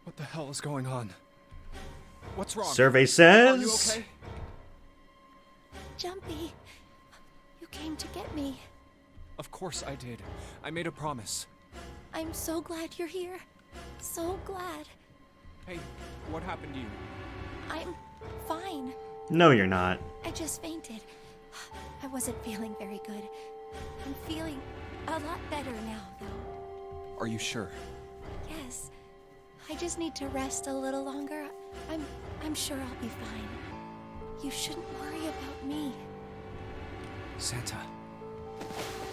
What the hell is going on? What's wrong? Survey Are you says... okay? Jumpy, you came to get me. Of course I did. I made a promise. I'm so glad you're here. So glad. Hey, what happened to you? I'm fine. No, you're not. I just fainted. I wasn't feeling very good. I'm feeling a lot better now, though. Are you sure? Yes. I just need to rest a little longer. I'm sure I'll be fine. You shouldn't worry about me. Santa.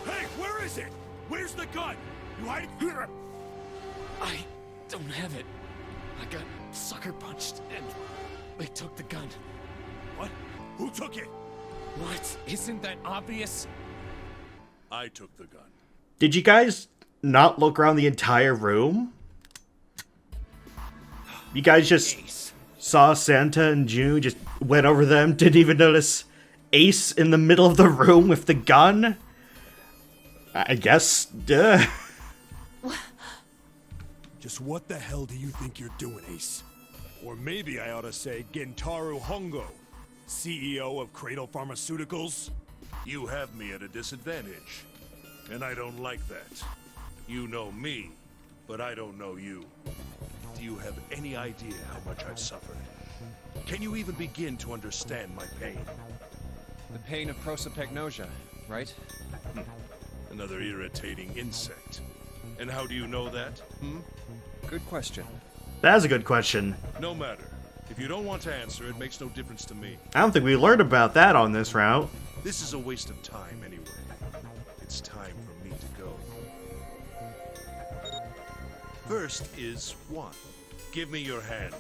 Hey, where is it? Where's the gun? You hiding here? I don't have it. I got sucker punched and they took the gun. What? Who took it? What? Isn't that obvious? I took the gun. Did you guys not look around the entire room? You guys just Ace. saw Santa and June, just went over them, didn't even notice Ace in the middle of the room with the gun? I guess, duh. Just what the hell do you think you're doing, Ace? Or maybe I ought to say Gentaro Hongo, CEO of Cradle Pharmaceuticals? You have me at a disadvantage, and I don't like that. You know me, but I don't know you. Do you have any idea how much I've suffered? Can you even begin to understand my pain? The pain of prosopagnosia, right? Another irritating insect. And how do you know that? Good question. That's a good question. No matter. If you don't want to answer, it makes no difference to me. I don't think we learned about that on this route. This is a waste of time anyway. It's time for me to go. First is 1. Give me your hand.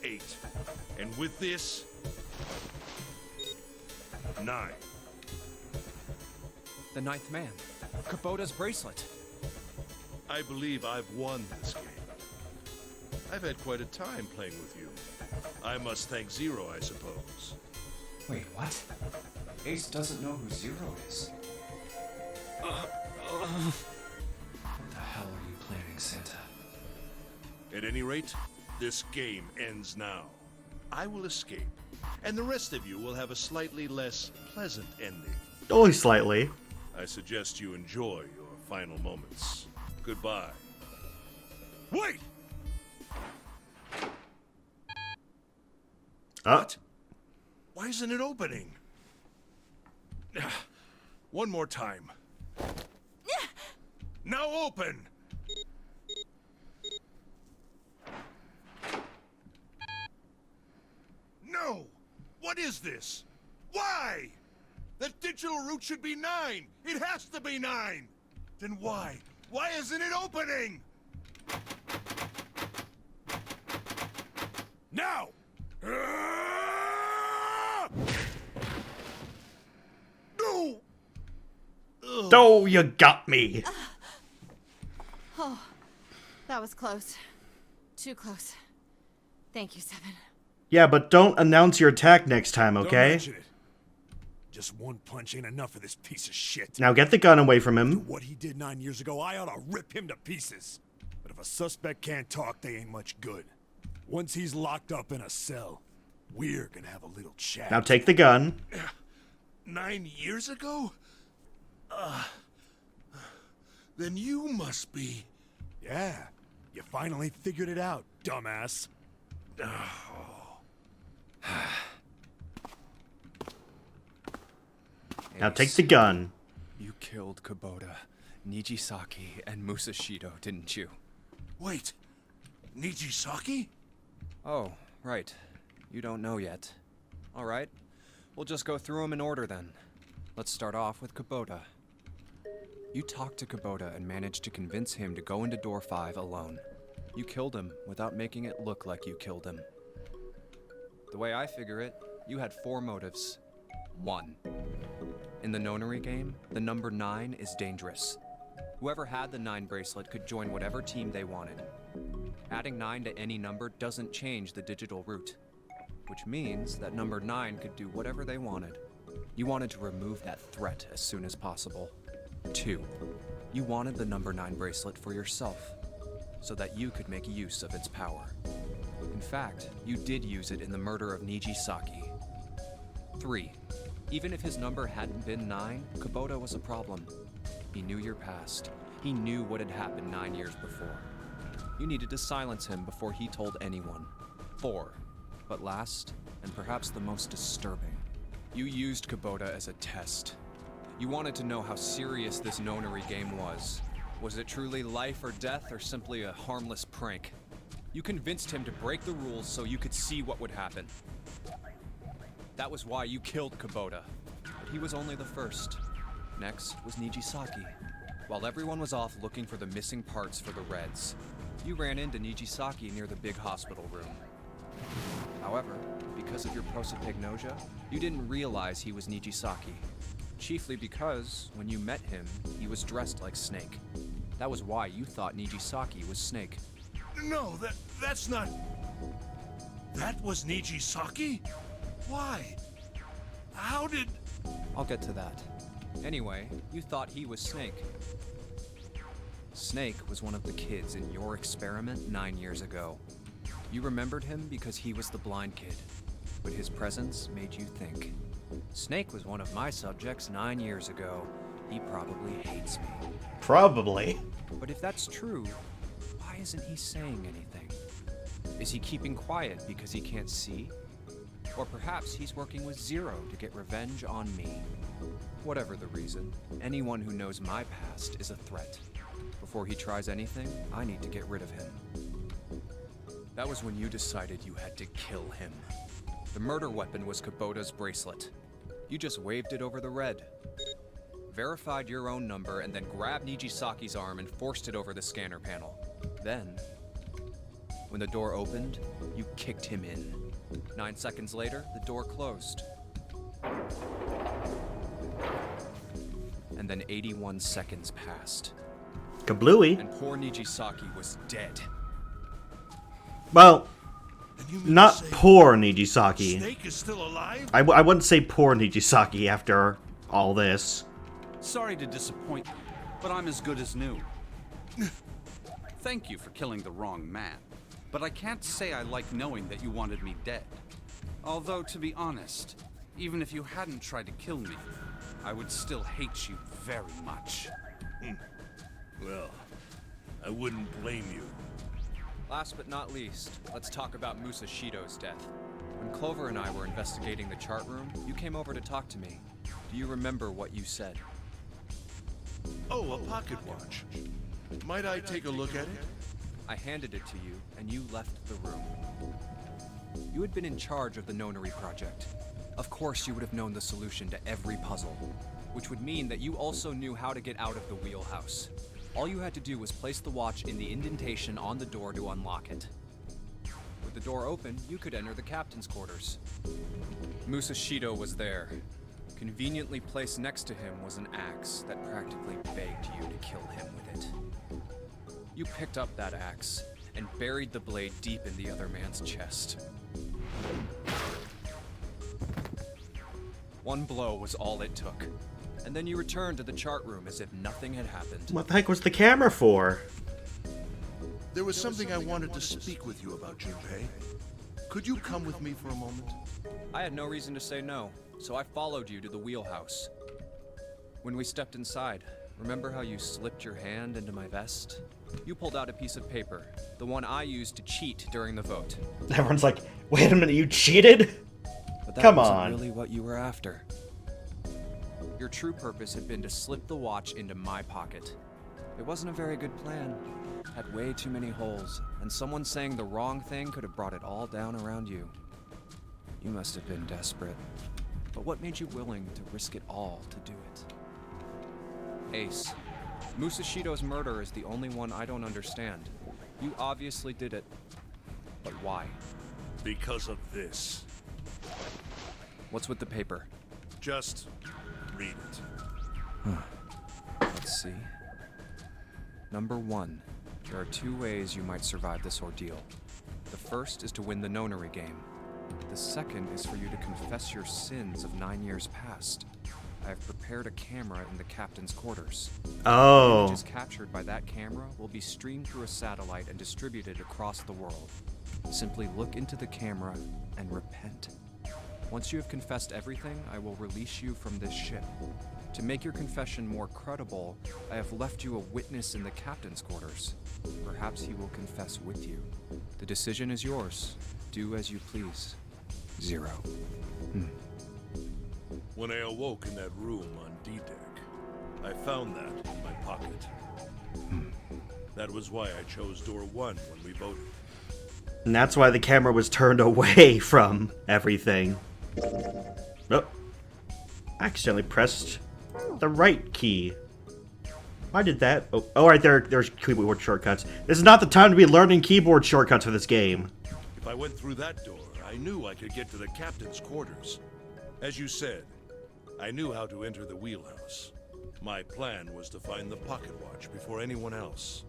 8. And with this, 9. The ninth man. Kubota's bracelet. I believe I've won this game. I've had quite a time playing with you. I must thank Zero, I suppose. Wait, what? Ace doesn't know who Zero is. What the hell are you planning, Santa? At any rate, this game ends now. I will escape, and the rest of you will have a slightly less pleasant ending. Only slightly. I suggest you enjoy your final moments. Goodbye. Wait! What? Why isn't it opening? One more time. Now open! No! What is this? Why? That digital route should be 9! It has to be 9! Then why? Why isn't it opening? Now! No! Oh, you got me. Oh, that was close. Too close. Thank you, Seven. Yeah, but don't announce your attack next time, Don't okay? mention it. Just one punch ain't enough for this piece of shit. Now get the gun away from For him. what he did 9 years ago, I ought to rip him to pieces. But if a suspect can't talk, they ain't much good. Once he's locked up in a cell, we're gonna have a little chat. Now take the gun. 9 years ago? Then you must be... Yeah, you finally figured it out, dumbass. Now take the gun. You killed Kubota, Nijisaki, and Musashido, didn't you? Wait, Nijisaki? Oh, right. You don't know yet. Alright. We'll just go through them in order then. Let's start off with Kubota. You talked to Kubota and managed to convince him to go into door 5 alone. You killed him without making it look like you killed him. The way I figure it, you had 4 motives. 1. In the nonary game, the number 9 is dangerous. Whoever had the 9 bracelet could join whatever team they wanted. Adding 9 to any number doesn't change the digital route, which means that number 9 could do whatever they wanted. You wanted to remove that threat as soon as possible. 2. You wanted the number 9 bracelet for yourself. so that you could make use of its power. In fact, you did use it in the murder of Nijisaki. 3. Even if his number hadn't been 9, Kubota was a problem. He knew your past. He knew what had happened 9 years before. You needed to silence him before he told anyone. 4. But last, and perhaps the most disturbing, you used Kubota as a test. You wanted to know how serious this nonary game was. Was it truly life or death, or simply a harmless prank? You convinced him to break the rules so you could see what would happen. That was why you killed Kubota. But he was only the first. Next was Nijisaki. While everyone was off looking for the missing parts for the Reds, you ran into Nijisaki near the big hospital room. However, because of your prosopagnosia, you didn't realize he was Nijisaki. Chiefly because, when you met him, he was dressed like Snake. That was why you thought Nijisaki was Snake. No, that's not... That was Nijisaki? Why? How did... I'll get to that. Anyway, you thought he was Snake. Snake was one of the kids in your experiment 9 years ago. You remembered him because he was the blind kid, but his presence made you think. Snake was one of my subjects 9 years ago. He probably hates me. Probably. But if that's true, why isn't he saying anything? Is he keeping quiet because he can't see? Or perhaps he's working with Zero to get revenge on me. Whatever the reason, anyone who knows my past is a threat. Before he tries anything, I need to get rid of him. That was when you decided you had to kill him. The murder weapon was Kubota's bracelet. You just waved it over the red. Verified your own number and then grabbed Nijisaki's arm and forced it over the scanner panel. Then, when the door opened, you kicked him in. 9 seconds later, the door closed. And then 81 seconds passed. Kablooey. And poor Nijisaki was dead. Well, And you mean not to say poor Nijisaki. Snake is still alive? I wouldn't say poor Nijisaki after all this. Sorry to disappoint you, but I'm as good as new. Thank you for killing the wrong man, but I can't say I like knowing that you wanted me dead. Although, to be honest, even if you hadn't tried to kill me, I would still hate you very much. Well, I wouldn't blame you. Last but not least, let's talk about Musashido's death. When Clover and I were investigating the chart room, you came over to talk to me. Do you remember what you said? Oh, a pocket watch. Might I take a look at it? I handed it to you, and you left the room. You had been in charge of the Nonary project. Of course you would have known the solution to every puzzle, which would mean that you also knew how to get out of the wheelhouse. All you had to do was place the watch in the indentation on the door to unlock it. With the door open, you could enter the captain's quarters. Musashido was there. Conveniently placed next to him was an axe that practically begged you to kill him with it. You picked up that axe and buried the blade deep in the other man's chest. One blow was all it took, and then you returned to the chart room as if nothing had happened. What the heck was the camera for? There was something I wanted to speak with you about, Junpei. Could you come with me for a moment? I had no reason to say no, so I followed you to the wheelhouse. When we stepped inside, remember how you slipped your hand into my vest? You pulled out a piece of paper, the one I used to cheat during the vote. Everyone's like, wait a minute, you cheated? But that Come wasn't on. really what you were after. Your true purpose had been to slip the watch into my pocket. It wasn't a very good plan. Had way too many holes, and someone saying the wrong thing could have brought it all down around you. You must have been desperate. But what made you willing to risk it all to do it? Ace, Musashido's murder is the only one I don't understand. You obviously did it. But why? Because of this. What's with the paper? Just read it. Let's see. Number 1. There are 2 ways you might survive this ordeal. The first is to win the Nonary game. The second is for you to confess your sins of 9 years past. I have prepared a camera in the captain's quarters. Oh. Images captured by that camera will be streamed through a satellite and distributed across the world. Simply look into the camera and repent. Once you have confessed everything, I will release you from this ship. To make your confession more credible, I have left you a witness in the captain's quarters. Perhaps he will confess with you. The decision is yours. Do as you please. Zero. When I awoke in that room on D-Deck, I found that in my pocket. That was why I chose door 1 when we voted. And that's why the camera was turned away from everything. Oh. I accidentally pressed the right key. Why did that? Oh, right there's keyboard shortcuts. This is not the time to be learning keyboard shortcuts for this game. If I went through that door, I knew I could get to the captain's quarters. As you said, I knew how to enter the wheelhouse. My plan was to find the pocket watch before anyone else.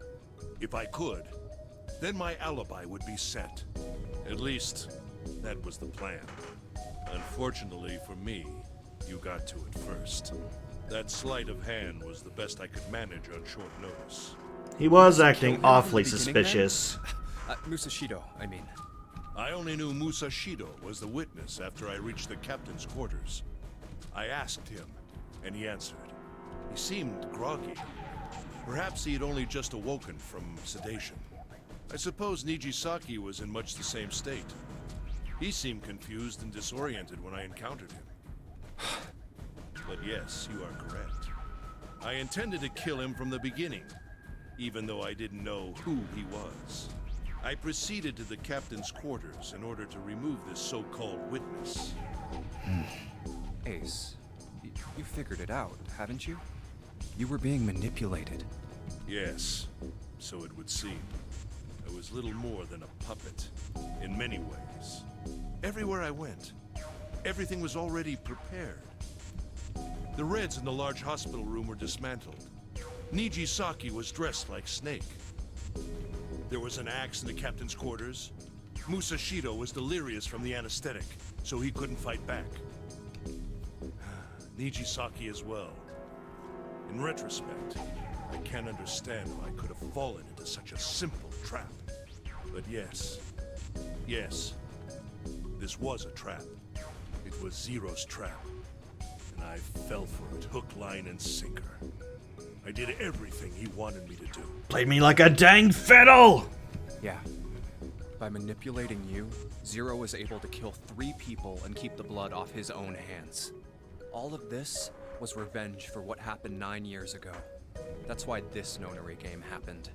If I could, then my alibi would be set. At least, that was the plan. Unfortunately for me, you got to it first. That sleight of hand was the best I could manage on short notice. He was Kill him acting from awfully the beginning, then? suspicious. Musashido, I mean. I only knew Musashido was the witness after I reached the captain's quarters. I asked him, and he answered. He seemed groggy. Perhaps he had only just awoken from sedation. I suppose Nijisaki was in much the same state. He seemed confused and disoriented when I encountered him. But yes, you are correct. I intended to kill him from the beginning, even though I didn't know who he was. I proceeded to the captain's quarters in order to remove this so-called witness. Ace, you figured it out, haven't you? You were being manipulated. Yes, so it would seem. I was little more than a puppet, in many ways. Everywhere I went, everything was already prepared. The Reds in the large hospital room were dismantled. Nijisaki was dressed like Snake. There was an axe in the captain's quarters. Musashido was delirious from the anesthetic, so he couldn't fight back. Nijisaki as well. In retrospect, I can't understand how I could have fallen into such a simple trap. But yes, this was a trap. It was Zero's trap. And I fell for it, hook, line, and sinker. I did everything he wanted me to do. Played me like a dang fiddle! Yeah. By manipulating you, Zero was able to kill 3 people and keep the blood off his own hands. All of this was revenge for what happened 9 years ago. That's why this nonary game happened.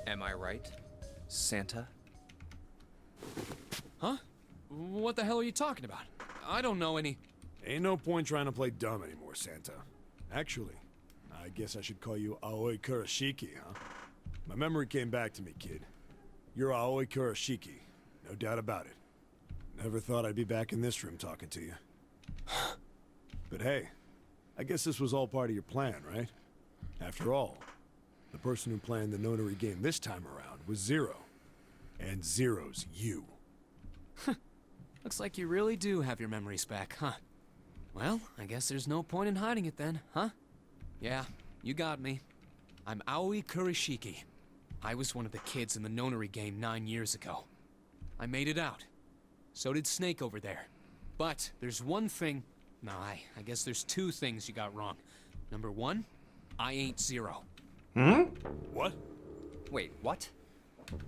Am I right, Santa? Huh? What the hell are you talking about? I don't know any... Ain't no point trying to play dumb anymore, Santa. Actually, I guess I should call you Aoi Kurashiki, huh? My memory came back to me, kid. You're Aoi Kurashiki, no doubt about it. Never thought I'd be back in this room talking to you. But hey, I guess this was all part of your plan, right? After all, the person who planned the nonary game this time around was Zero. And Zero's you. Looks like you really do have your memories back, huh? Well, I guess there's no point in hiding it then, huh? Yeah, you got me. I'm Aoi Kurashiki. I was one of the kids in the nonary game 9 years ago. I made it out. So did Snake over there. But there's one thing... No, I guess there's 2 things you got wrong. Number 1, I ain't Zero. What? Wait, what?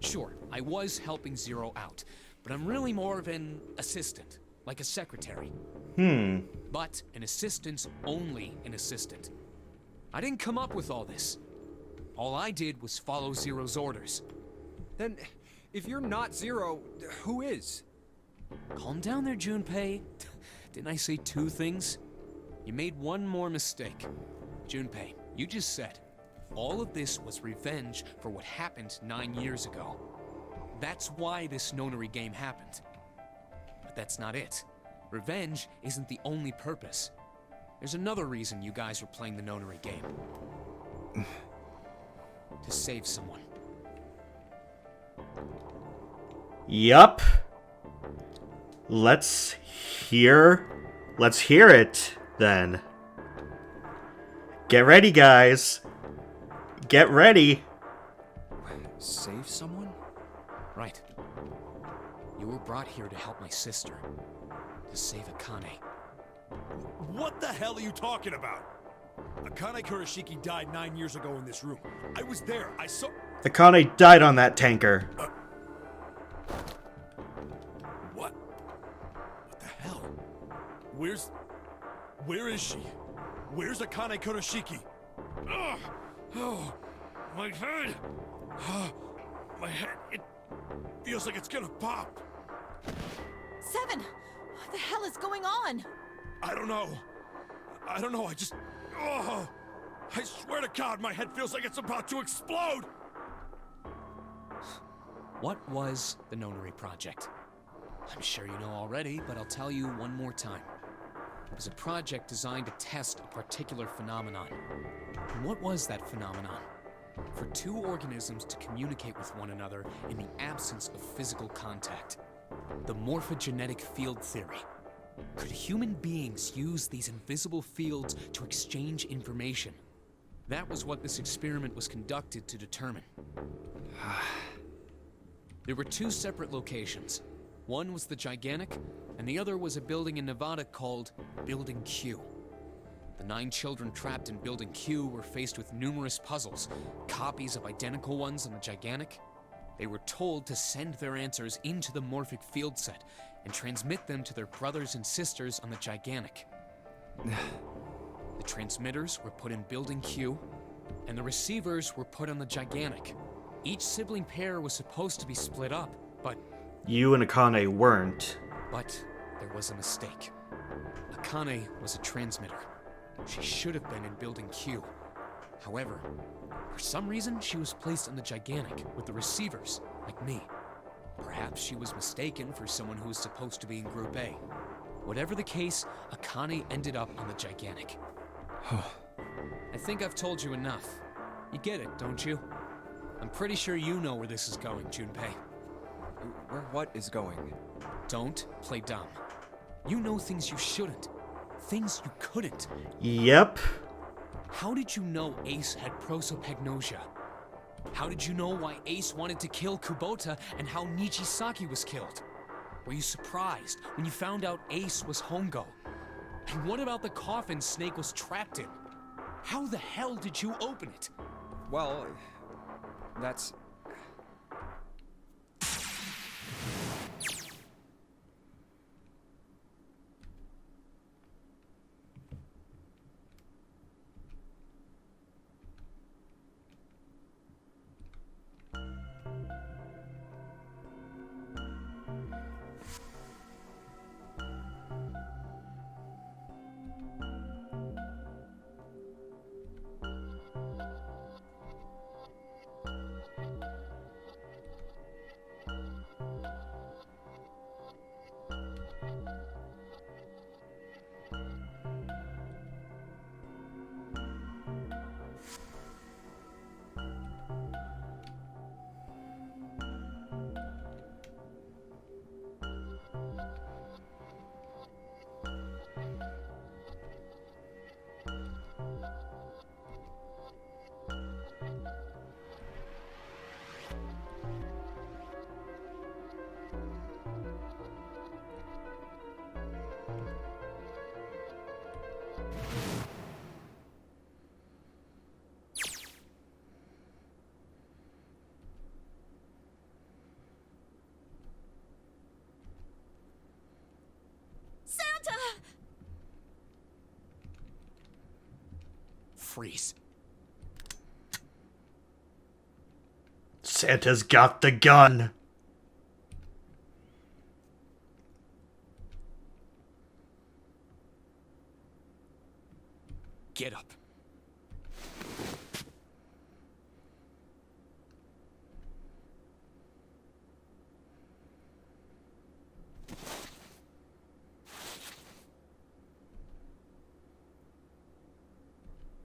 Sure, I was helping Zero out, but I'm really more of an assistant, like a secretary. But an assistant's only an assistant. I didn't come up with all this. All I did was follow Zero's orders. Then, if you're not Zero, who is? Calm down there, Junpei. Didn't I say 2 things? You made one more mistake. Junpei, you just said, all of this was revenge for what happened 9 years ago. That's why this nonary game happened. But that's not it. Revenge isn't the only purpose. There's another reason you guys were playing the nonary game. To save someone. Yup. Let's hear it, then. Get ready, guys. Get ready. Save someone? Right. You were brought here to help my sister. To save Akane. What the hell are you talking about? Akane Kurashiki died 9 years ago in this room. I was there. I saw... Akane died on that tanker. What? What the hell? Where is she? Where's Akane Kurashiki? Ugh. Oh, my head. My head, it feels like it's gonna pop. Seven! What the hell is going on? I don't know. I just... Oh, I swear to God, my head feels like it's about to explode. What was the Nonary Project? I'm sure you know already, but I'll tell you one more time. It was a project designed to test a particular phenomenon. And what was that phenomenon? For two organisms to communicate with one another in the absence of physical contact. The morphogenetic field theory. Could human beings use these invisible fields to exchange information? That was what this experiment was conducted to determine. There were two separate locations. One was the Gigantic, and the other was a building in Nevada called Building Q. The 9 children trapped in Building Q were faced with numerous puzzles, copies of identical ones on the Gigantic. They were told to send their answers into the morphic field set and transmit them to their brothers and sisters on the Gigantic. The transmitters were put in Building Q, and the receivers were put on the Gigantic. Each sibling pair was supposed to be split up, but You and Akane weren't. there was a mistake. Akane was a transmitter. She should have been in Building Q. However, for some reason, she was placed on the Gigantic with the receivers, like me. Perhaps she was mistaken for someone who was supposed to be in Group A. Whatever the case, Akane ended up on the Gigantic. I think I've told you enough. You get it, don't you? I'm pretty sure you know where this is going, Junpei. Where what is going? Don't play dumb. You know things you shouldn't. Things you couldn't. Yep. How did you know Ace had prosopagnosia? How did you know why Ace wanted to kill Kubota and how Nijisaki was killed? Were you surprised when you found out Ace was Hongo? And what about the coffin Snake was trapped in? How the hell did you open it? Well, that's... Santa! Freeze. Santa's got the gun. Get up.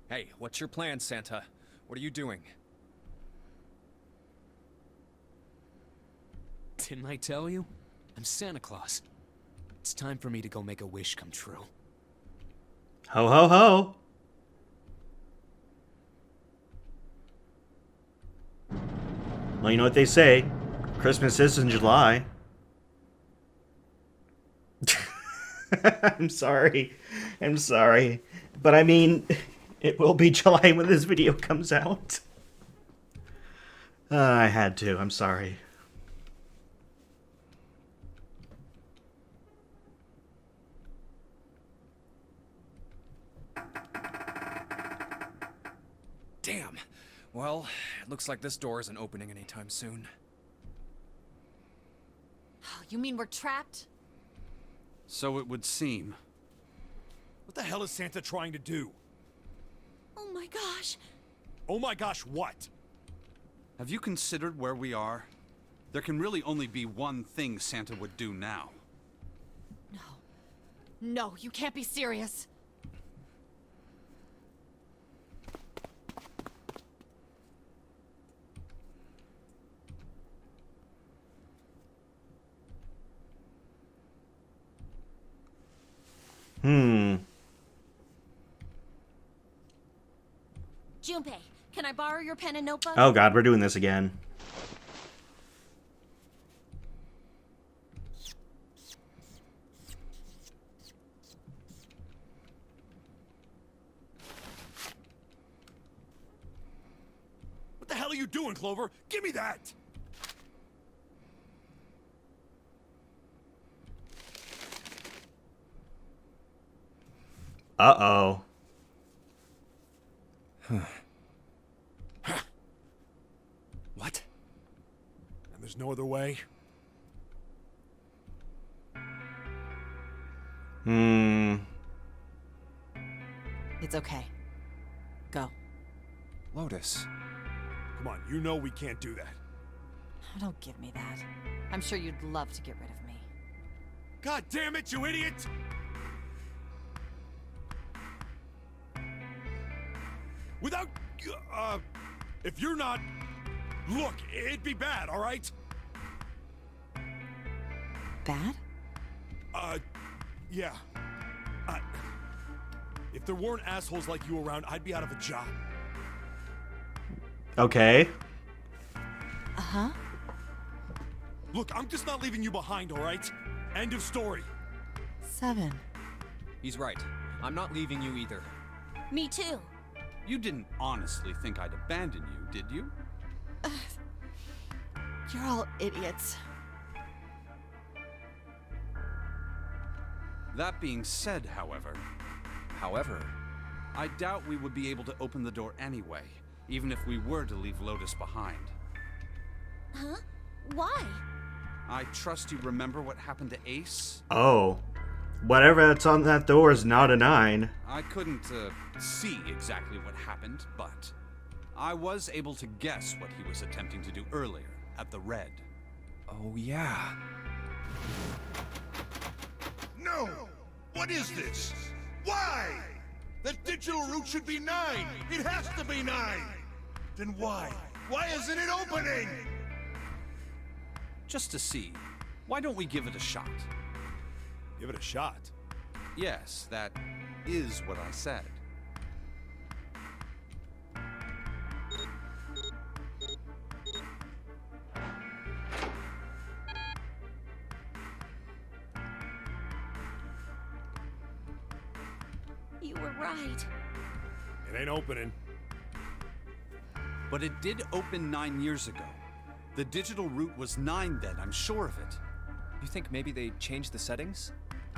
Hey, what's your plan, Santa? What are you doing? Didn't I tell you? I'm Santa Claus. It's time for me to go make a wish come true. Ho ho ho. Well, you know what they say. Christmas is in July. I'm sorry. I'm sorry. But I mean, it will be July when this video comes out. I had to. I'm sorry. Damn. Well, it looks like this door isn't opening anytime soon. You mean we're trapped? So it would seem. What the hell is Santa trying to do? Oh my gosh. Oh my gosh, what? Have you considered where we are? There can really only be one thing Santa would do now. No. No, you can't be serious. Junpei, can I borrow your pen and notebook? Oh god, we're doing this again. What the hell are you doing, Clover? Give me that! Uh-oh. What? And there's no other way? It's okay. Go. Lotus. Come on, you know we can't do that. Oh, don't give me that. I'm sure you'd love to get rid of me. God damn it, you idiot! Without... if you're not... Look, it'd be bad, alright? Bad? Yeah. If there weren't assholes like you around, I'd be out of a job. Okay. Uh-huh. Look, I'm just not leaving you behind, alright? End of story. 7. He's right. I'm not leaving you either. Me too. You didn't honestly think I'd abandon you, did you? You're all idiots. That being said, however, I doubt we would be able to open the door anyway, even if we were to leave Lotus behind. Huh? Why? I trust you remember what happened to Ace? Oh. Whatever that's on that door is not a 9. I couldn't, see exactly what happened, but I was able to guess what he was attempting to do earlier, at the Red. Oh, yeah. No! What is this? Why? The digital route should be 9! It has to be 9! Then why? Why isn't it opening? Just to see, why don't we give it a shot? Give it a shot. Yes, that is what I said. You were right. It ain't opening. But it did open 9 years ago. The digital route was 9 then, I'm sure of it. You think maybe they changed the settings?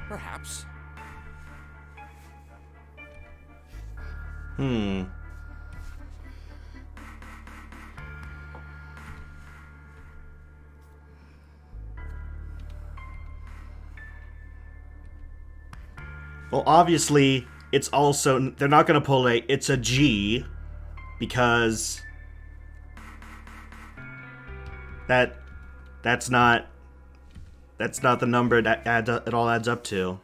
Perhaps. Well, obviously, it's also... They're not going to pull a... It's a G. Because... That's not the number that it all adds up to.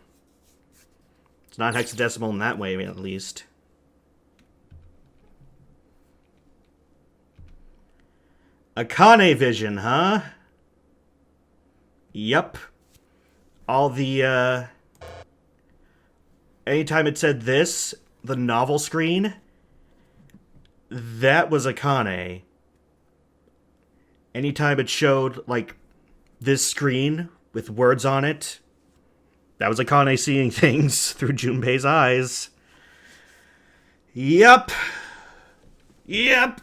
It's not hexadecimal in that way, at least. Akane vision, huh? Yup. All the, anytime it said this, the novel screen, that was Akane. anytime it showed, like, this screen with words on it, that was Akane seeing things through Junpei's eyes. Yep. Yep.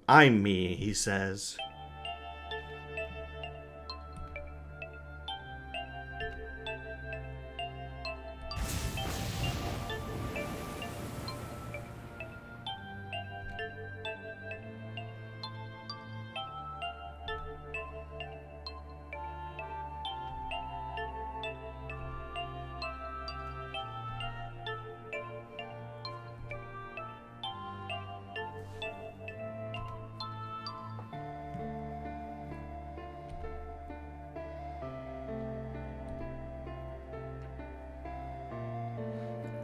I'm me, he says.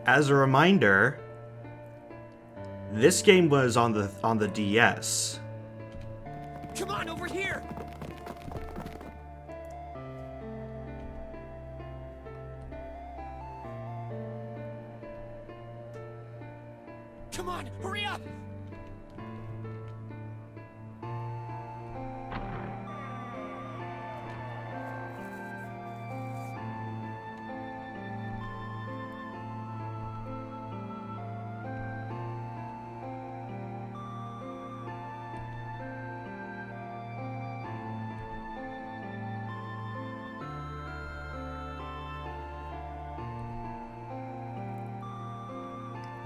As a reminder, this game was on the DS. Come on, over here! Come on, hurry up!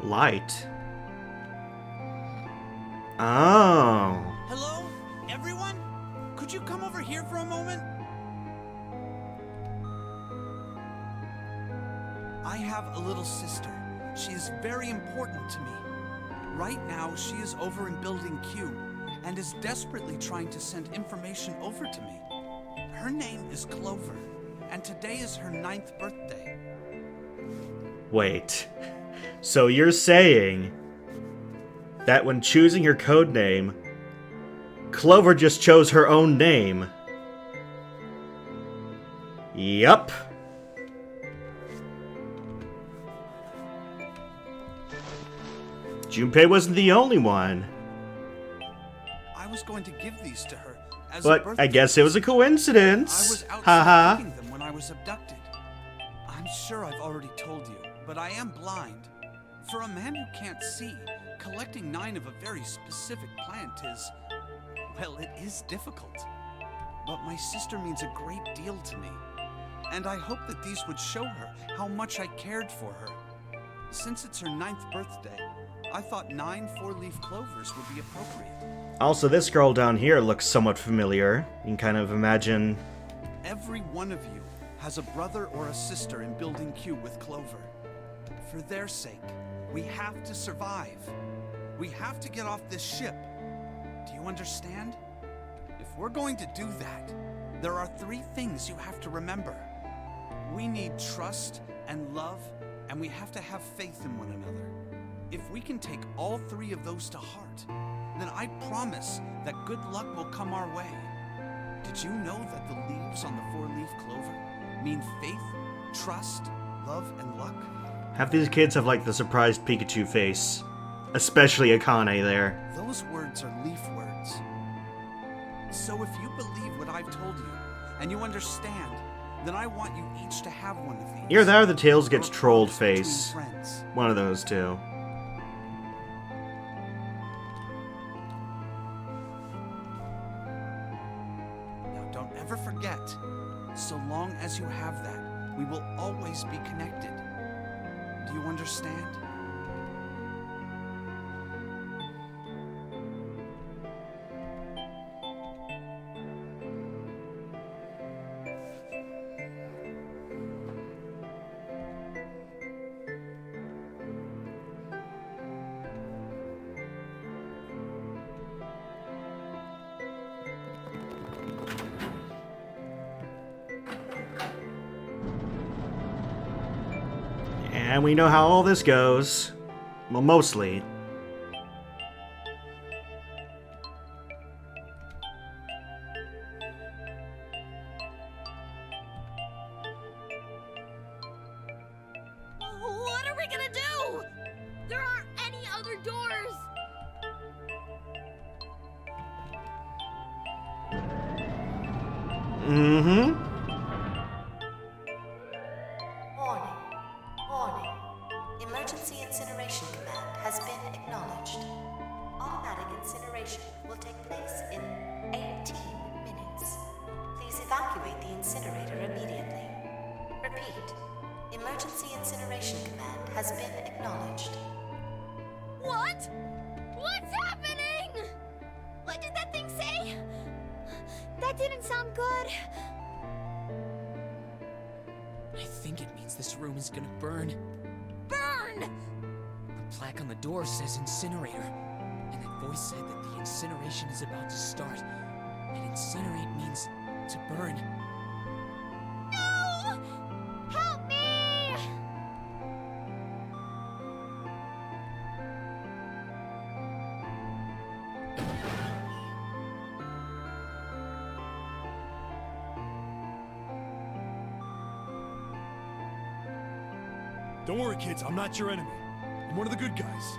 Light. Oh. Hello? Everyone? Could you come over here for a moment? I have a little sister. She is very important to me. Right now, she is over in Building Q and is desperately trying to send information over to me. Her name is Clover, and today is her 9th birthday. Wait. So you're saying that when choosing her codename, Clover just chose her own name? Yup. Junpei wasn't the only one. I was going to give these to her as a But birthday I guess it was a present. coincidence. I was outside Haha. picking them when I was abducted. I'm sure I've already told you, but I am blind. For a man who can't see, collecting 9 of a very specific plant is, well, it is difficult. But my sister means a great deal to me, and I hope that these would show her how much I cared for her. Since it's her 9th birthday, I thought 9 4-leaf clovers would be appropriate. Also, this girl down here looks somewhat familiar. You can kind of imagine. Every one of you has a brother or a sister in Building Q with Clover. For their sake, we have to survive. We have to get off this ship. Do you understand? If we're going to do that, there are 3 things you have to remember. We need trust and love, and we have to have faith in one another. If we can take all 3 of those to heart, then I promise that good luck will come our way. Did you know that the leaves on the 4-leaf clover mean faith, trust, love, and luck? Half these kids have like the surprised Pikachu face. Especially Akane there. Those words are leaf words. So if you believe what I've told you, and you understand, then I want you each to have one of these. Either that or the Tails gets Or a trolled promise between face. friends. One of those two. Now don't ever forget, so long as you have that, we will always be connected. Do you understand? And we know how all this goes. Well, mostly. Mm-hmm. Warning. Warning. Emergency incineration command has been acknowledged. Automatic incineration will take place in 18 minutes. Please evacuate the incinerator immediately. Repeat. Emergency incineration command has been acknowledged. What? What's happening? What did that thing say? That didn't sound good. I think it means this room is gonna burn. Burn! The plaque on the door says incinerator. And that voice said that the incineration is about to start. And incinerate means to burn. No! Help me! Don't worry, kids. I'm not your enemy. I'm one of the good guys.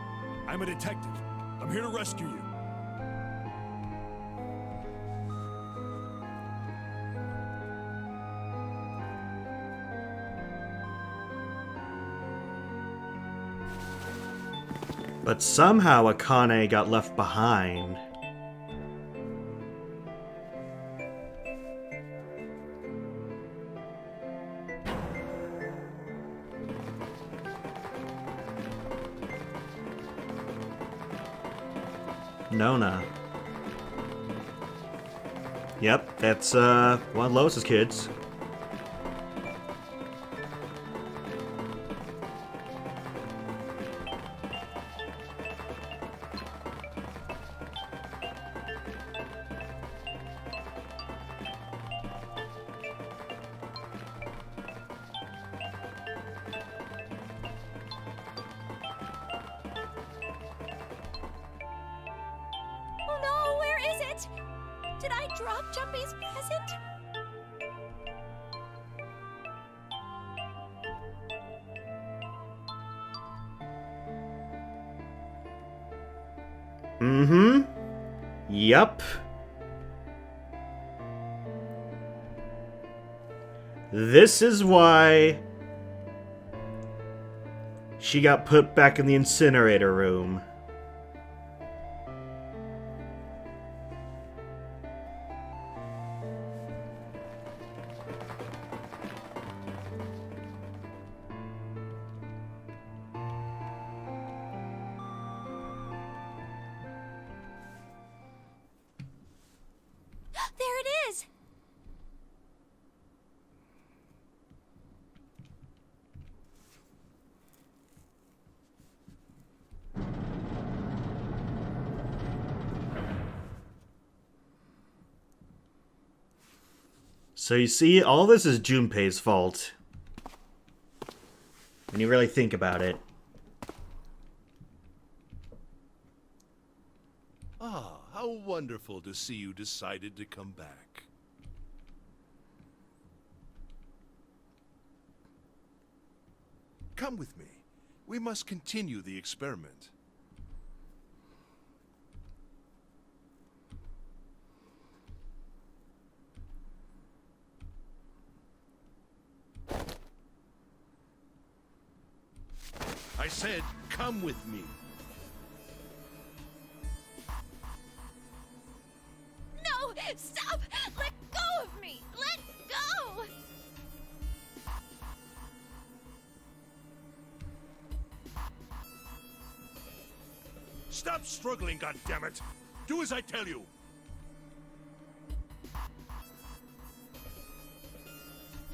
I'm a detective. I'm here to rescue you. But somehow Akane got left behind. Nona. Yep, that's one of Lois's kids. Oh no, where is it? Did I drop Jumpy's present? Mm-hmm. Yup. This is why she got put back in the incinerator room. There it is! So you see, all this is Junpei's fault. When you really think about it. Ah, how wonderful to see you decided to come back. Come with me. We must continue the experiment. I said, come with me. No! Stop! Let go of me! Let go! Stop struggling, goddammit! Do as I tell you!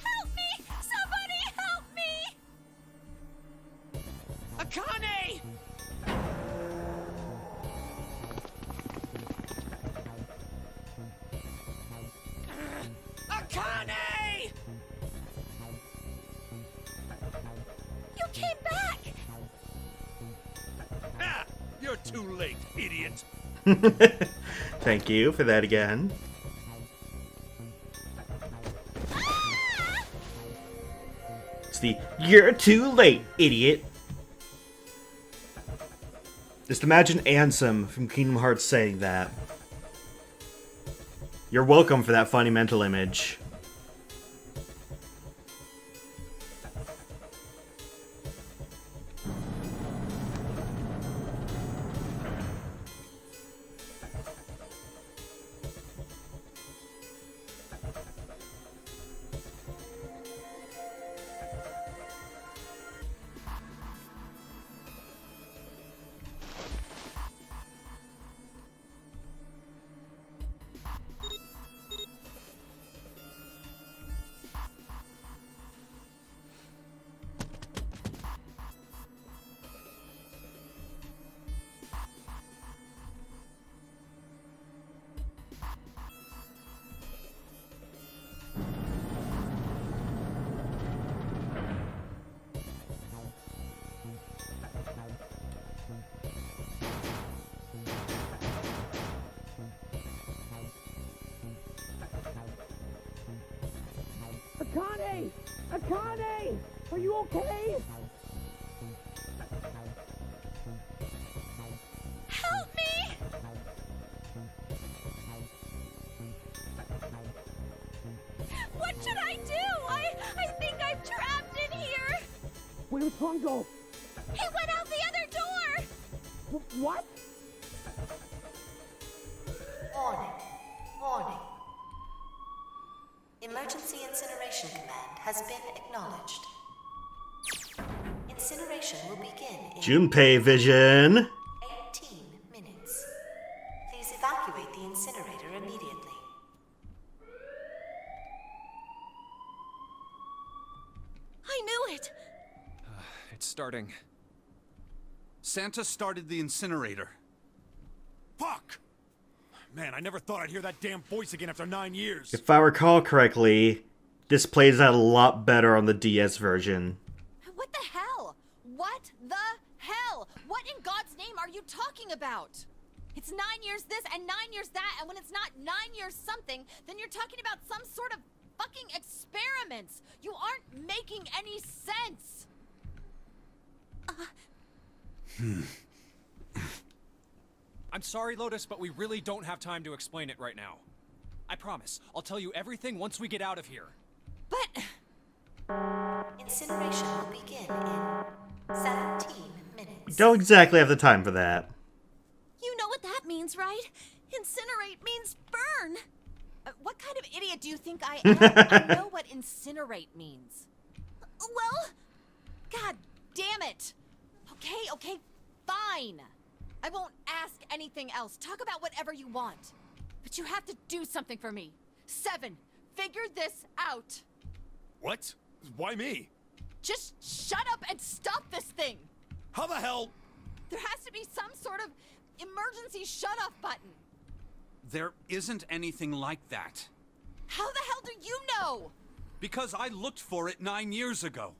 Help me! Somebody help me! Akane! Akane! You came back! Ah! You're too late, idiot! Thank you for that again. It's the "you're too late, idiot." Just imagine Ansem from Kingdom Hearts saying that. You're welcome for that funny mental image. Akane! Akane! Are you okay? Help me! What should I do? I think I'm trapped in here! Where's Hongo? He went out the other door! What? Warning. Warning. Emergency Incineration Command has been acknowledged. Incineration will begin in Junpei vision. 18 minutes. Please evacuate the incinerator immediately. I knew it! It's starting. Santa started the incinerator. Fuck! Man, I never thought I'd hear that damn voice again after 9 years. If I recall correctly, this plays out a lot better on the DS version. What the hell? What the hell? What in God's name are you talking about? It's 9 years this and 9 years that, and when it's not 9 years something, then you're talking about some sort of fucking experiments. You aren't making any sense. I'm sorry, Lotus, but we really don't have time to explain it right now. I promise, I'll tell you everything once we get out of here. But... Incineration will begin in 17 minutes. Don't exactly have the time for that. You know what that means, right? Incinerate means burn. What kind of idiot do you think I am? I know what incinerate means. Well, god damn it. Okay, fine. I won't ask anything else. Talk about whatever you want. But you have to do something for me. 7, figure this out. What? Why me? Just shut up and stop this thing. How the hell? There has to be some sort of emergency shut-off button. There isn't anything like that. How the hell do you know? Because I looked for it 9 years ago.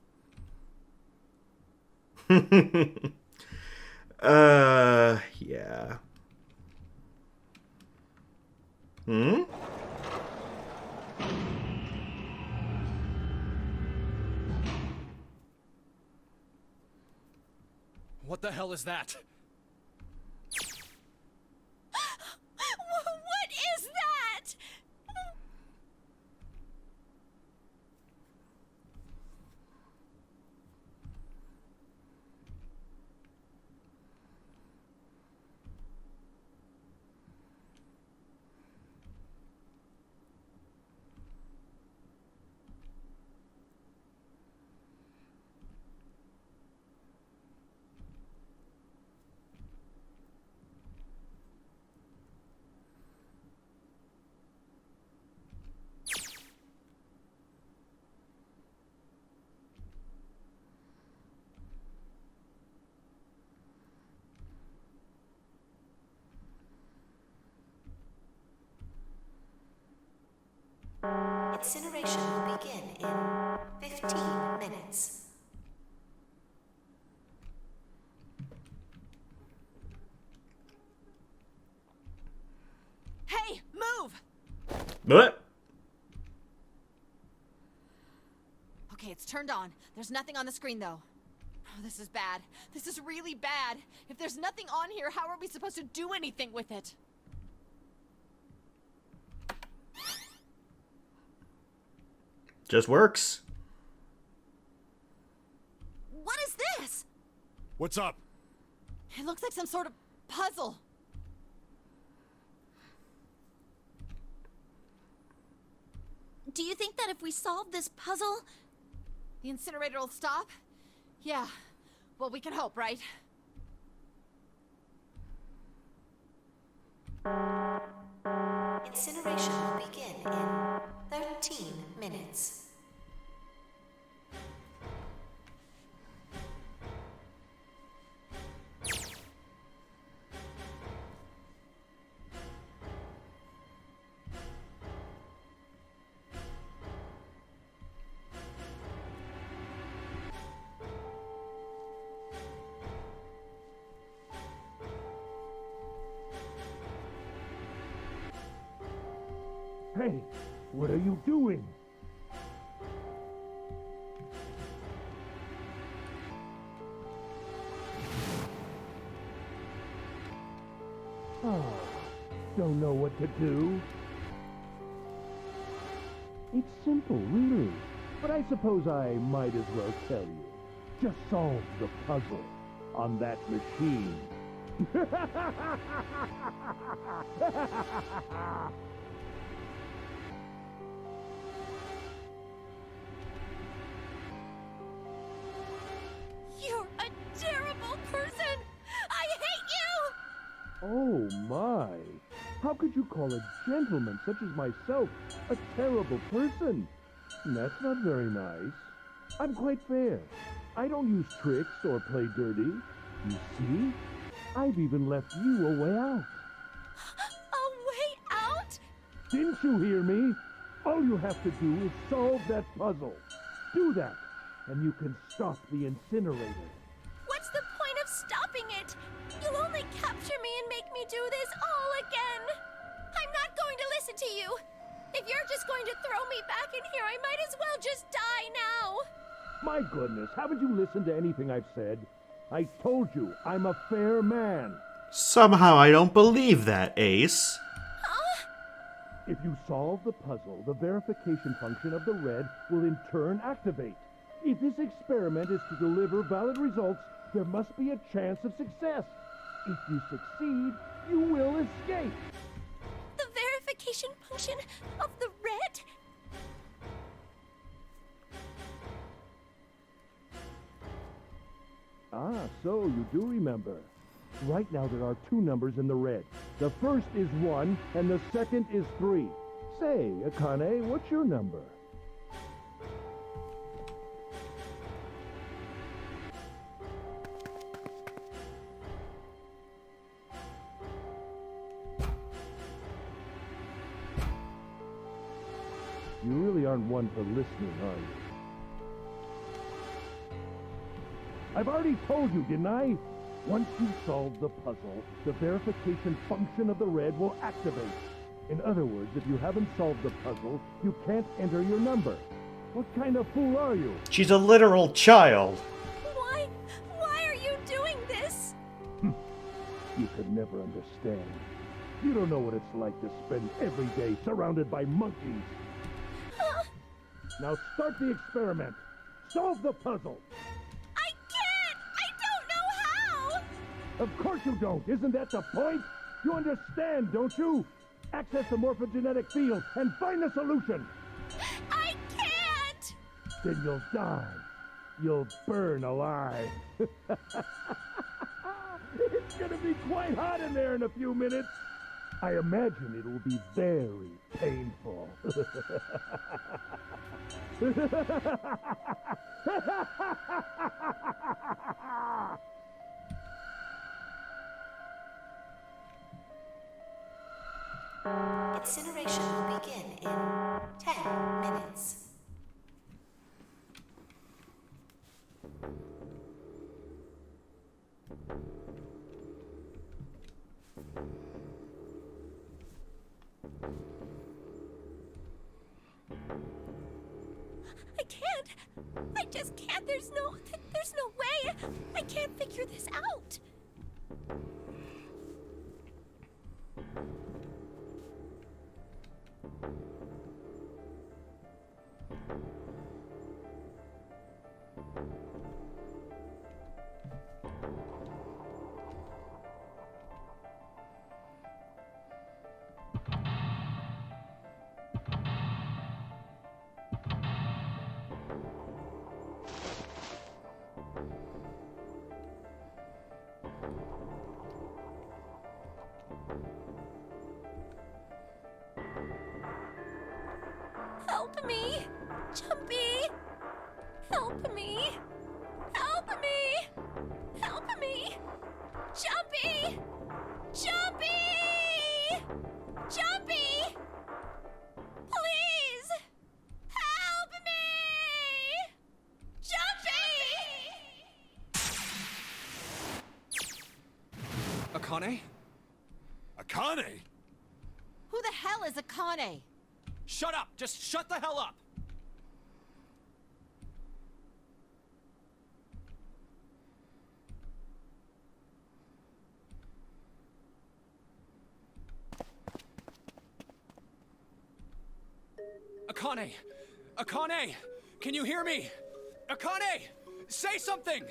Yeah. Hmm? What the hell is that? What is that? Incineration will begin in 15 minutes. Hey, move! What? Okay, it's turned on. There's nothing on the screen, though. Oh, this is bad. This is really bad. If there's nothing on here, how are we supposed to do anything with it? Just works. What is this? What's up? It looks like some sort of puzzle. Do you think that if we solve this puzzle, the incinerator will stop? Yeah. Well, we can hope, right? Incineration will begin in 13 minutes. Hey, what are you doing? Oh, don't know what to do? It's simple, really. But I suppose I might as well tell you. Just solve the puzzle on that machine. You're a terrible person! I hate you! Oh my! How could you call a gentleman such as myself a terrible person? That's not very nice. I'm quite fair. I don't use tricks or play dirty. You see? I've even left you a way out. A way out? Didn't you hear me? All you have to do is solve that puzzle. Do that, and you can stop the incinerator. What's the point of stopping it? You'll only capture me and make me do this all again. I'm not going to listen to you. If you're just going to throw me back in here, I might as well just die now. My goodness, haven't you listened to anything I've said? I told you, I'm a fair man. Somehow I don't believe that, Ace. Huh? If you solve the puzzle, the verification function of the red will in turn activate. If this experiment is to deliver valid results, there must be a chance of success. If you succeed, you will escape. The verification function of the red? Ah, so you do remember. Right now there are two numbers in the red. The first is 1 and the second is 3. Say, Akane, what's your number? You really aren't one for listening, are you? I've already told you, didn't I? Once you solve the puzzle, the verification function of the red will activate. In other words, if you haven't solved the puzzle, you can't enter your number. What kind of fool are you? She's a literal child. Why are you doing this? You could never understand. You don't know what it's like to spend every day surrounded by monkeys. Now start the experiment. Solve the puzzle. I can't! I don't know how! Of course you don't. Isn't that the point? You understand, don't you? Access the morphogenetic field and find the solution. I can't! Then you'll die. You'll burn alive. It's gonna be quite hot in there in a few minutes. I imagine it will be very painful. Incineration will begin in 10 minutes. I can't. I just can't. There's no way. I can't figure this out. Help me! Jumpy! Help me! Help me! Help me! Jumpy! Jumpy! Jumpy! Please! Help me! Jumpy! Akane? Akane? Who the hell is Akane? Shut up! Just shut the hell up! Akane! Akane! Can you hear me? Akane! Say something!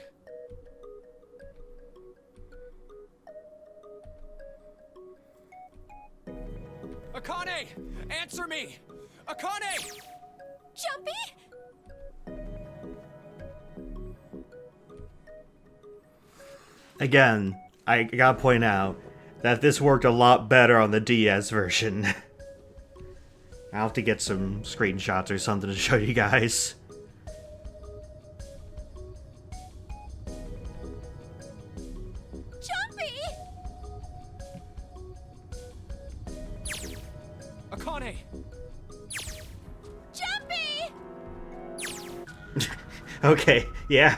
Akane! Answer me! Akane! Jumpy? Again, I gotta point out that this worked a lot better on the DS version. I'll have to get some screenshots or something to show you guys. Jumpy! Akane! Jumpy! Okay, yeah.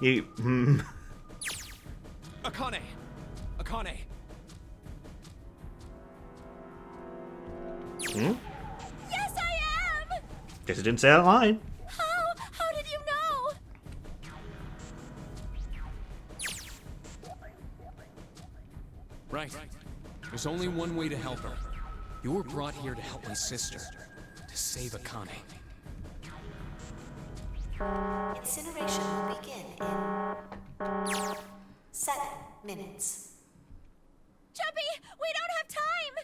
You, Akane! Akane! Yes, I am! Guess it didn't say that line. How did you know? Right. There's only one way to help her. You were brought here to help my sister. To save Akane. Incineration will begin in 7 minutes. Jumpy, we don't have time!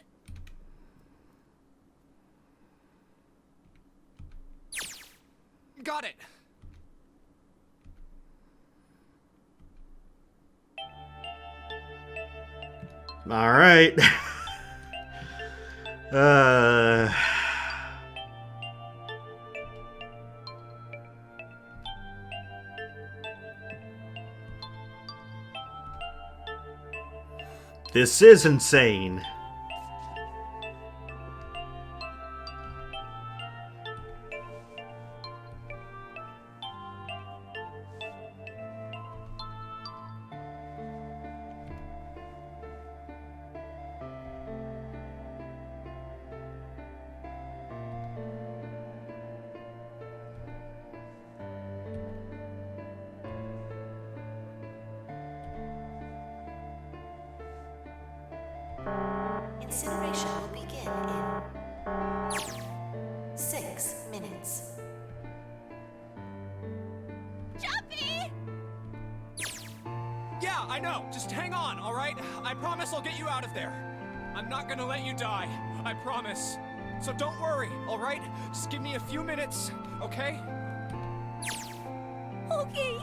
Got it! Alright. This is insane. Incineration will begin in 6 minutes. Jumpy! Yeah, I know. Just hang on, alright? I promise I'll get you out of there. I'm not gonna let you die. I promise. So don't worry, alright? Just give me a few minutes, okay? Okay.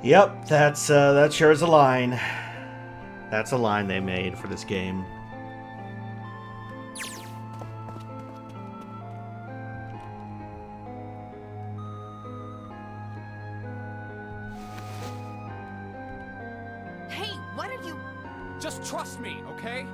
Yep, that sure is a line. That's a line they made for this game. Hey, what are you... Just trust me, okay?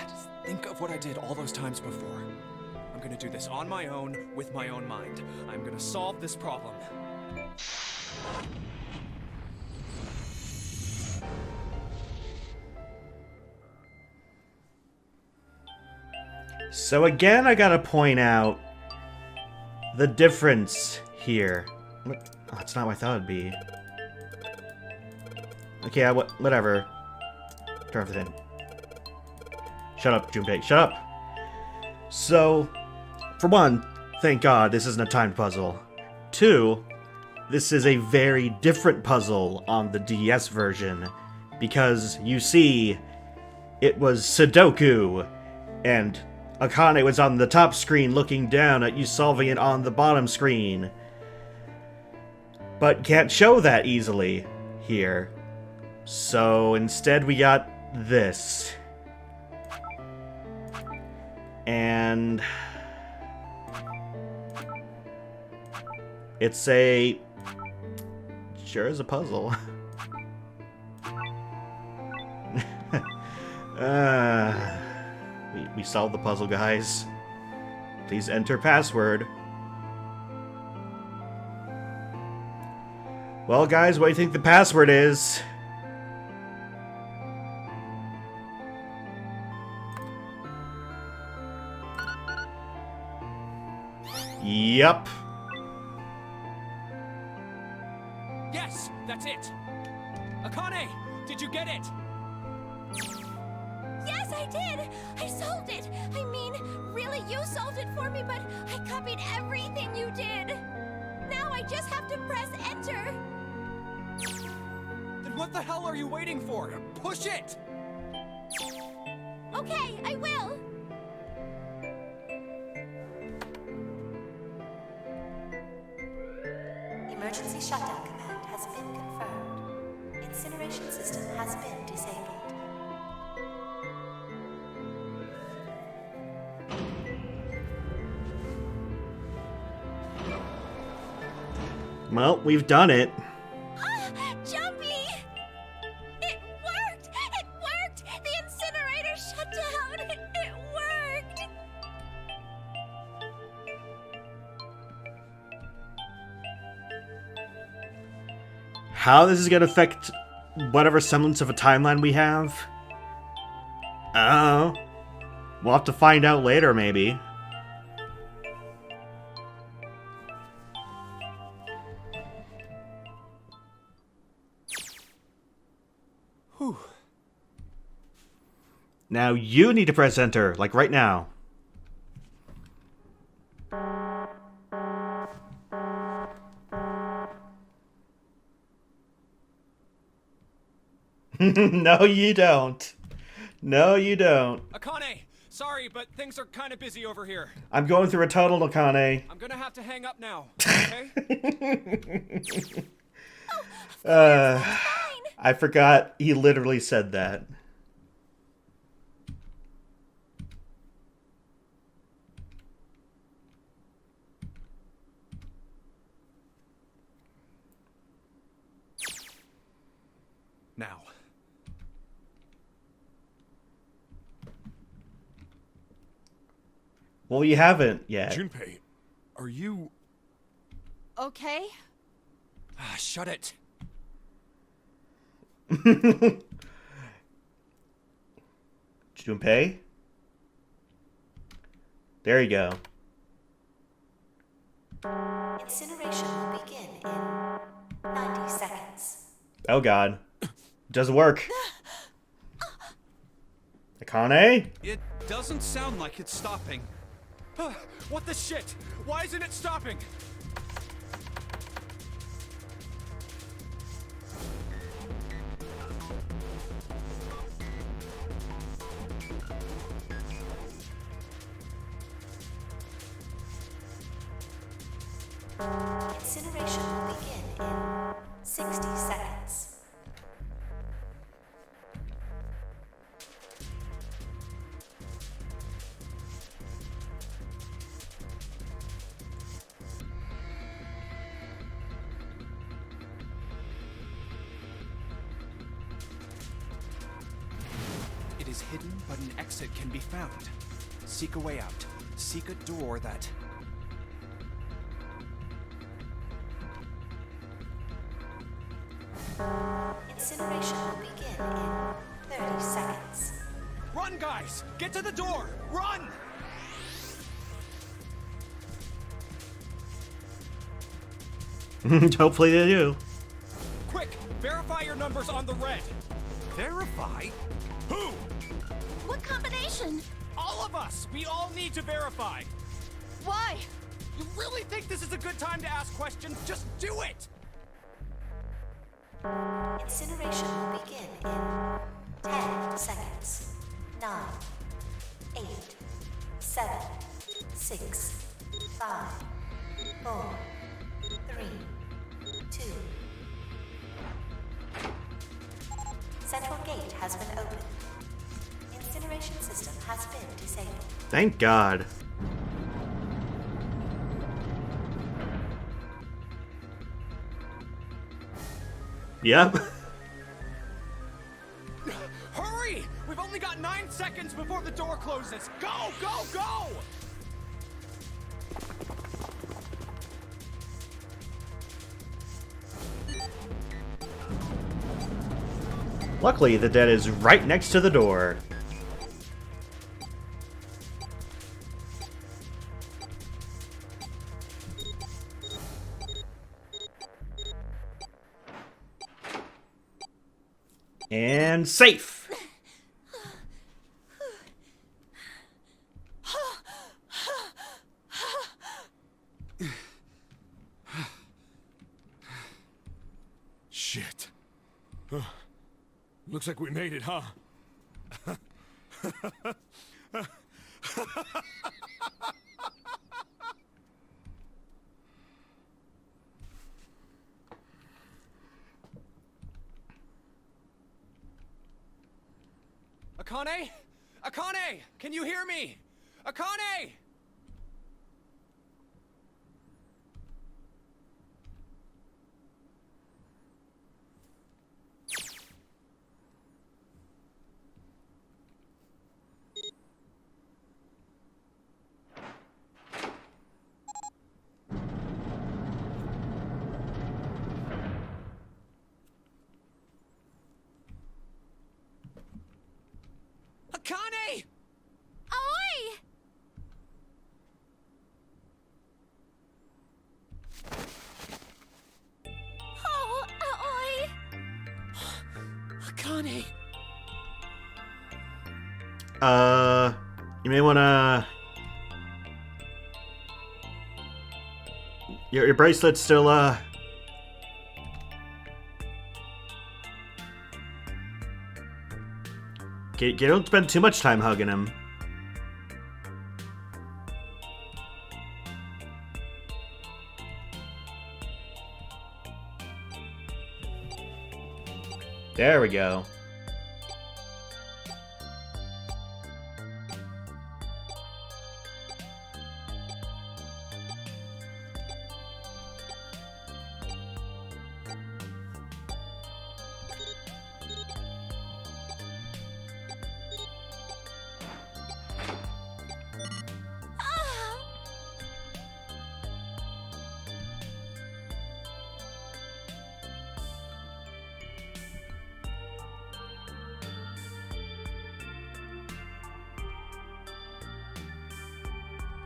Just think of what I did all those times before. I'm gonna do this on my own, with my own mind. I'm gonna solve this problem. So again, I gotta point out the difference here. What? Oh, that's not what I thought it'd be. Okay, whatever. Turn off the thing. Shut up, Junpei. Shut up. So, for one, thank God this isn't a timed puzzle. 2, this is a very different puzzle on the DS version, because you see, it was Sudoku, and Akane was on the top screen looking down at you solving it on the bottom screen. But can't show that easily here. So instead we got this. And it's a... sure is a puzzle. We solved the puzzle, guys. Please enter password. Well, guys, what do you think the password is? Yup. Yes, that's it. Akane, did you get it? Yes, I did! I solved it! I mean, really, you solved it for me, but I copied everything you did! Now I just have to press enter! Then what the hell are you waiting for? Push it! Okay, I will! Emergency shutdown command has been confirmed. Incineration system has been disabled. Well, we've done it. Jumpy! It worked! It worked! The incinerator shut down! It worked! How this is gonna affect whatever semblance of a timeline we have? I don't know. We'll have to find out later, maybe. Whew. Now you need to press enter, like right now. No, you don't. No, you don't. Akane, sorry, but things are kind of busy over here. I'm going through a tunnel, Akane. I'm gonna have to hang up now, okay? I forgot he literally said that. Now. Well, you haven't yet. Junpei, are you... Okay. Ah, shut it. Junpei? There you go. Incineration will begin in 90 seconds. Oh god. Doesn't work. Akane? It doesn't sound like it's stopping. What the shit? Why isn't it stopping? Incineration will begin in 60 seconds. It is hidden, but an exit can be found. Seek a way out. Seek a door that... Incineration will begin in 30 seconds. Run, guys! Get to the door! Run! Hopefully they do. Quick! Verify your numbers on the red! Verify? Who? What combination? All of us! We all need to verify! Why? You really think this is a good time to ask questions? Just do it! Incineration will begin in 10 seconds. 9, 8, 7, 6, 5, 4, 3, 2. Central gate has been opened. Incineration system has been disabled. Thank God. Yep. Hurry! We've only got 9 seconds before the door closes! Go, go, go! Luckily, the dead is right next to the door. And safe. Shit. Looks like we made it, huh? Akane? Akane! Can you hear me? Akane! Akane! Oi! Oh, oi! Akane! You may wanna... Your bracelet's still, don't spend too much time hugging him. There we go.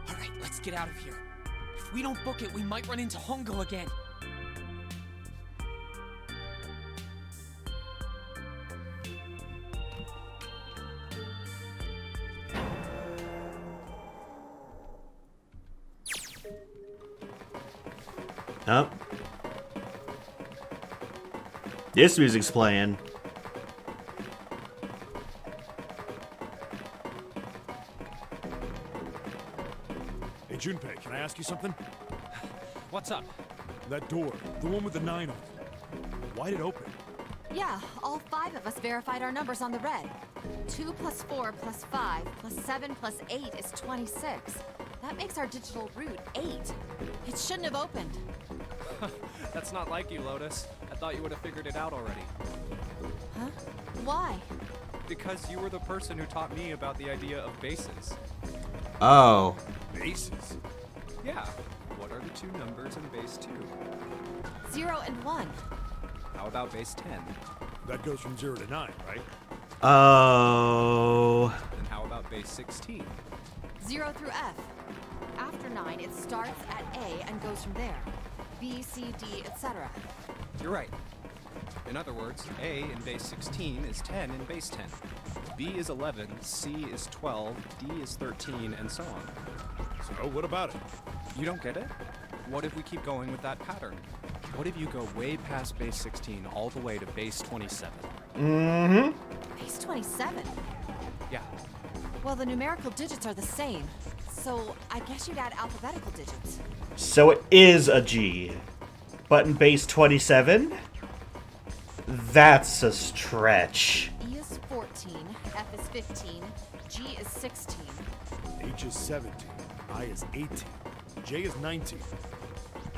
Alright, let's get out of here. If we don't book it, we might run into Hongo again. Oh. This music's playing. Hey, Junpei, can I ask you something? What's up? That door, the one with the 9 on it. Why'd it open? Yeah, all 5 of us verified our numbers on the red. 2 plus 4 plus 5 plus 7 plus 8 is 26. That makes our digital route 8. It shouldn't have opened. That's not like you, Lotus. I thought you would have figured it out already. Huh? Why? Because you were the person who taught me about the idea of bases. Oh. Bases? Yeah. What are the 2 numbers in base 2? 0 and 1. How about base 10? That goes from 0 to 9, right? Oh. And how about base 16? 0 through F. After 9, it starts at A and goes from there. B, C, D, etc. You're right. In other words, A in base 16 is 10 in base 10. B is 11, C is 12, D is 13, and so on. So, what about it? You don't get it? What if we keep going with that pattern? What if you go way past base 16 all the way to base 27? Base 27? Yeah. Well, the numerical digits are the same. So I guess you'd add alphabetical digits. So it is a G. But in base 27? That's a stretch. E is 14, F is 15, G is 16. H is 17, I is 18, J is 19.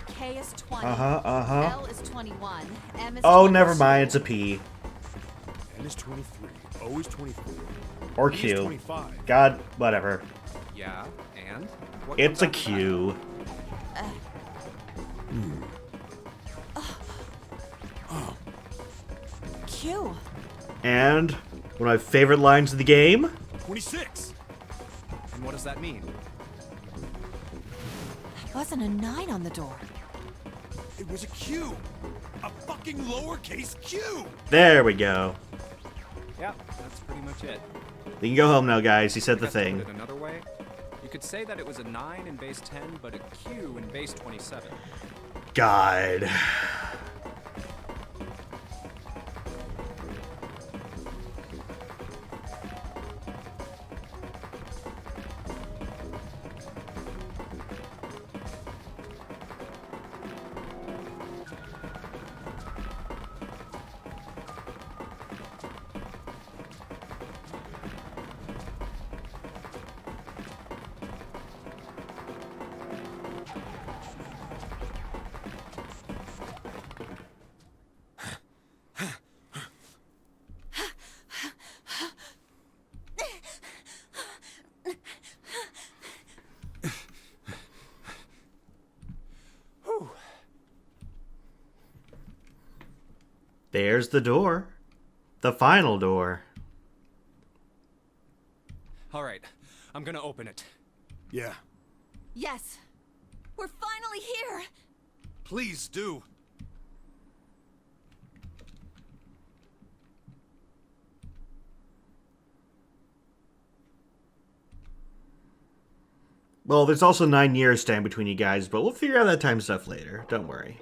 K is 20, Uh-huh. L is 21, M is Oh, 22. never mind. It's a P. N is 23, O is 24, Or P is Q. 25. God, whatever. Yeah, and? What It's comes a after that? Q. Q. And one of my favorite lines of the game. 26. And what does that mean? There wasn't a 9 on the door. It was a Q. A fucking lowercase q. There we go. Yeah, that's pretty much it. You can go home now, guys. He said I the guess to put thing. it another way, you could say that it was a 9 in base 10, but a Q in base 27. God. There's the door. The final door. All right, I'm gonna open it. Yeah. Yes. We're finally here. Please do. Well, there's also 9 years stand between you guys, but we'll figure out that time stuff later. Don't worry.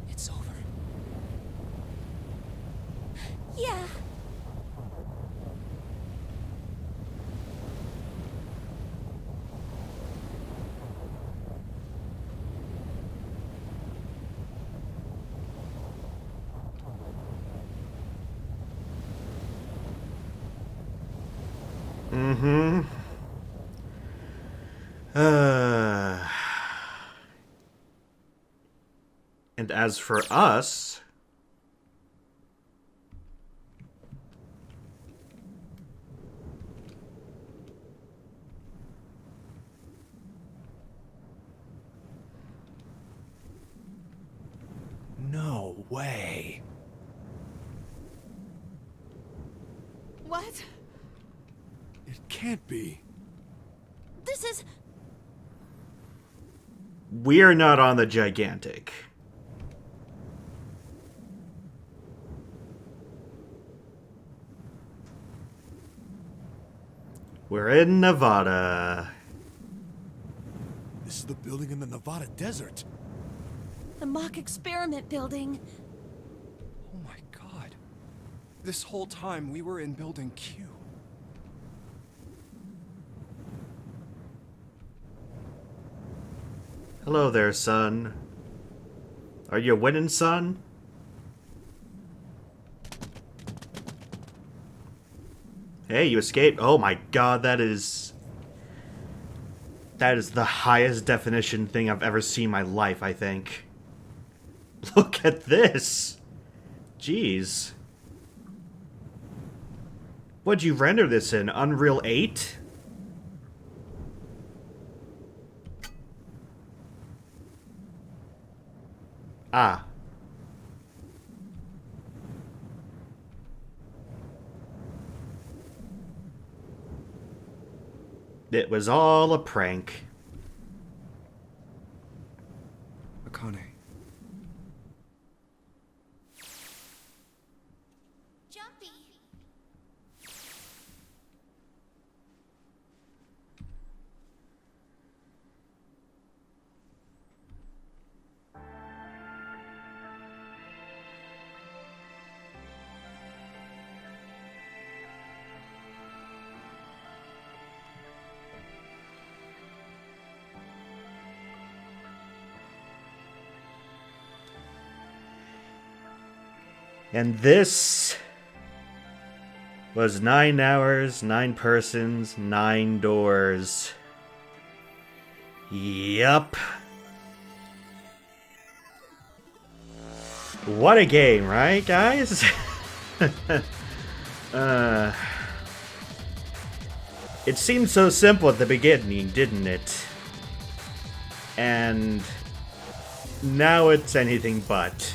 It's over. Yeah. Mm-hmm. And as for us... No way. What? It can't be. This is... We're not on the gigantic. We're in Nevada. This is the building in the Nevada desert. the mock experiment building. Oh my god. This whole time we were in Building Q. Hello there, son. Are you winning, son? Hey, you escaped. Oh my god, that is... That is the highest definition thing I've ever seen in my life, I think. Look at this! Jeez. What'd you render this in? Unreal 8? Ah. It was all a prank. Akane. Jumpy. And this was 9 hours, 9 persons, 9 doors. Yup. What a game, right, guys? It seemed so simple at the beginning, didn't it? And now it's anything but.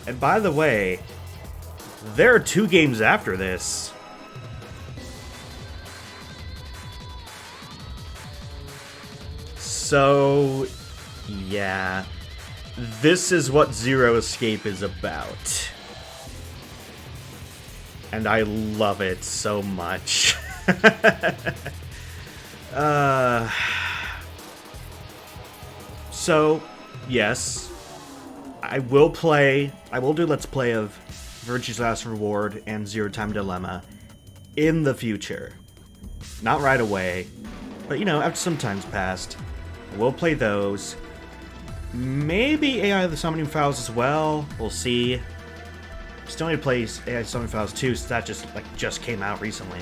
And by the way, there are 2 games after this. So, yeah. This is what Zero Escape is about. And I love it so much. So, yes. I will do Let's Play of Virtue's Last Reward and Zero Time Dilemma in the future. Not right away, but after some time's passed. We'll play those. Maybe AI the Summoning Files as well. We'll see. Still need to play AI Summoning Files 2, so that just came out recently.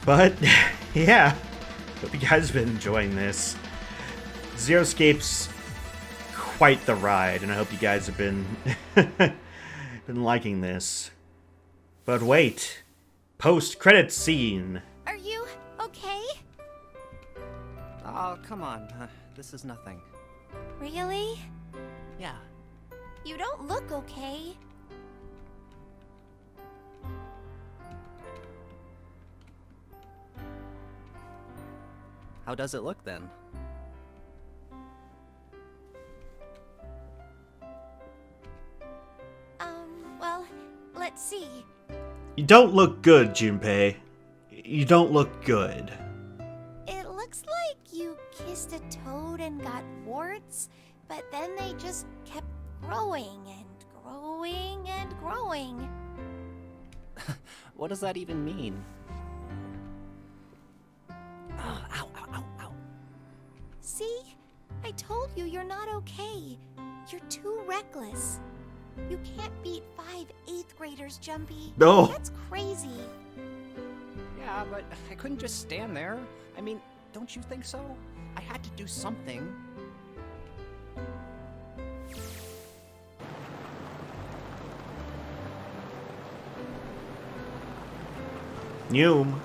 But, yeah. Hope you guys have been enjoying this. Zero Escape's quite the ride, and I hope you guys have been been liking this. But wait, post-credits scene. Are you okay? Oh, come on. This is nothing. Really? Yeah. You don't look okay. How does it look then? Well, let's see. You don't look good, Junpei. You don't look good. It looks like you kissed a toad and got warts, but then they just kept growing and growing and growing. What does that even mean? Oh, ow, ow, ow, ow. See? I told you you're not okay. You're too reckless. You can't beat 5 8th graders, Jumpy. No. That's crazy. Yeah, but I couldn't just stand there. I mean, don't you think so? I had to do something. Noom.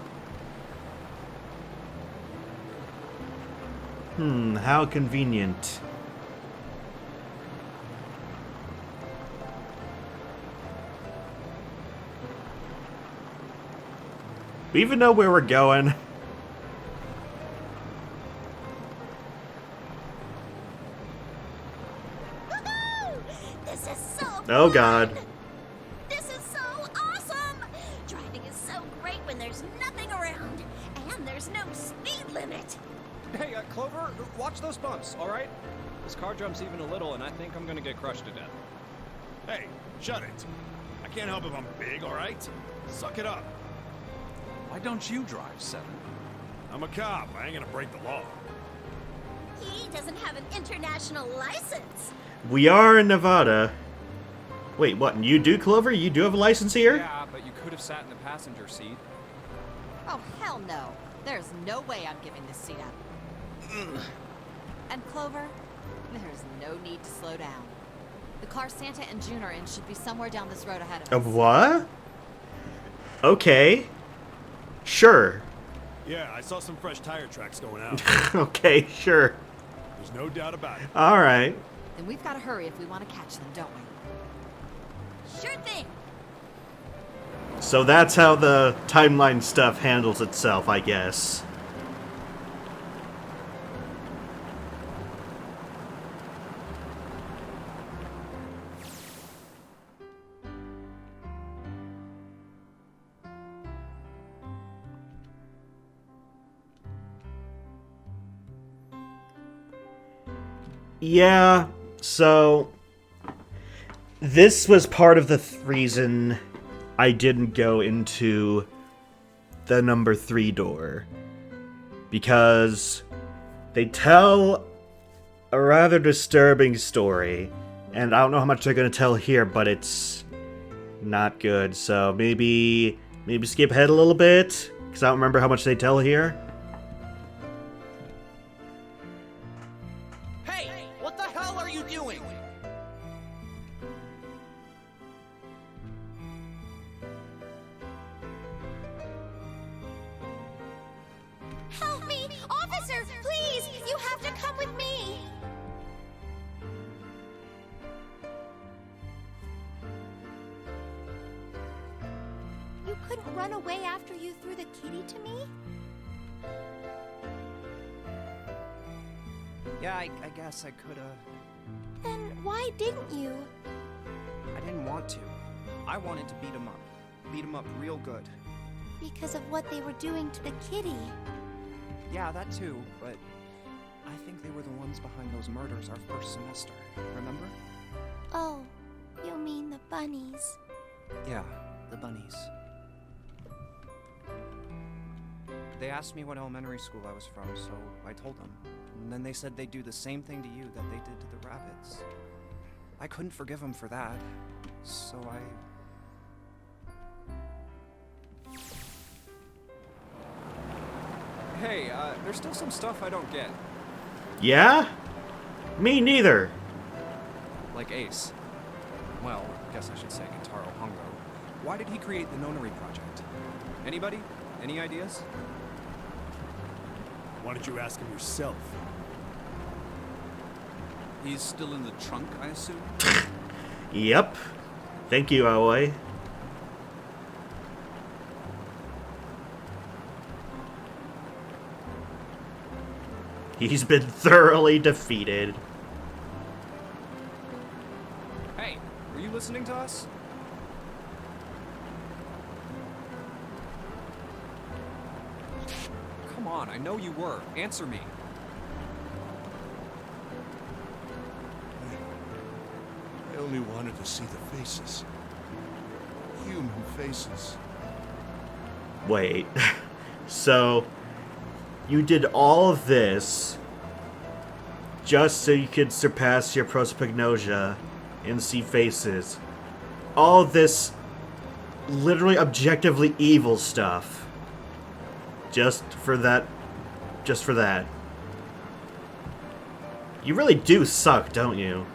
How convenient. We even know where we're going. This is so Oh fun. God. This is so awesome! Driving is so great when there's nothing around. And there's no speed limit. Hey, Clover, watch those bumps, all right? This car jumps even a little, and I think I'm gonna get crushed to death. Hey, shut it. I can't help if I'm big, all right? Suck it up. Why don't you drive, Seven? I'm a cop. I ain't gonna break the law. He doesn't have an international license. We are in Nevada. Wait, what? You do, Clover? You do have a license here? Yeah, but you could have sat in the passenger seat. Oh, hell no. There's no way I'm giving this seat up. And Clover, there's no need to slow down. The car Santa and June are in should be somewhere down this road ahead of us. Of what? Okay. Sure. Yeah, I saw some fresh tire tracks going out. Okay, sure. There's no doubt about it. Alright. Then we've got to hurry if we want to catch them, don't we? Sure thing. So that's how the timeline stuff handles itself, I guess. Yeah, so this was part of the reason I didn't go into the number 3 door. Because they tell a rather disturbing story. And I don't know how much they're going to tell here, but it's not good. So maybe skip ahead a little bit, because I don't remember how much they tell here. Hey, what the hell are you doing? Help me! Officer, please! You have to come with me! You couldn't run away after you threw the kitty to me? Yeah, I guess I could've. Then why didn't you? I didn't want to. I wanted to beat him up. Beat him up real good. Because of what they were doing to the kitty. Yeah, that too, but I think they were the ones behind those murders our first semester, remember? Oh, you mean the bunnies. Yeah, the bunnies. They asked me what elementary school I was from, so I told them. And then they said they'd do the same thing to you that they did to the rabbits. I couldn't forgive them for that, so I... Hey, there's still some stuff I don't get. Yeah? Me neither. Like Ace. Well, I guess I should say Gintaro Hongo. Why did he create the Nonary project? Anybody? Any ideas? Why don't you ask him yourself? He's still in the trunk, I assume? Yep. Thank you, Aoi. He's been thoroughly defeated. Hey, were you listening to us? Come on, I know you were. Answer me. I only wanted to see the faces. Human faces. Wait. So, you did all of this just so you could surpass your prosopagnosia and see faces. All this literally objectively evil stuff. Just for that. Just for that. You really do suck, don't you?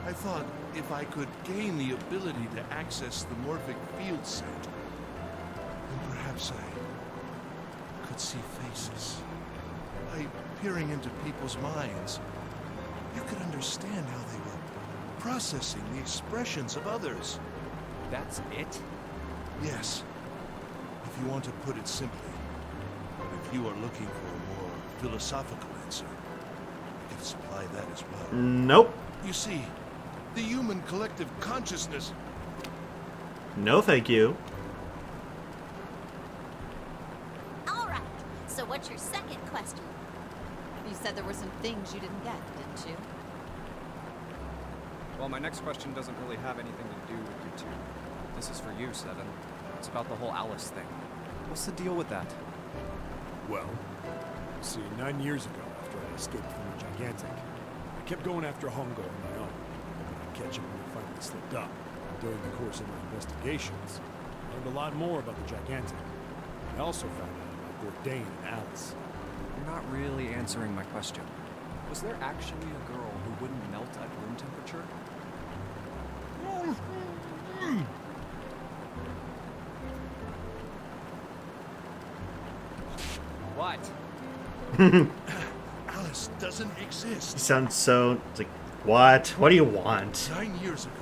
I thought if I could gain the ability to access the morphic field set, then perhaps I could see faces. By peering into people's minds, you could understand how they were processing the expressions of others. That's it? Yes. If you want to put it simply, if you are looking for a more philosophical answer, I can supply that as well. Nope. You see, the human collective consciousness... No, thank you. All right, so what's your second question? You said there were some things you didn't get, didn't you? Well, my next question doesn't really have anything to do with you two. This is for you, Seven. It's about the whole Alice thing. What's the deal with that? Well, see, 9 years ago, after I escaped from the Gigantic, I kept going after Hongo on my own. catch him when he finally slipped up. During the course of my investigations, I learned a lot more about the Gigantic. I also found out about Bourdain and Alice. You're not really answering my question. Was there actually a girl who wouldn't melt at room temperature? What? Alice doesn't exist. He sounds so... It's like, what? What do you want? 9 years ago,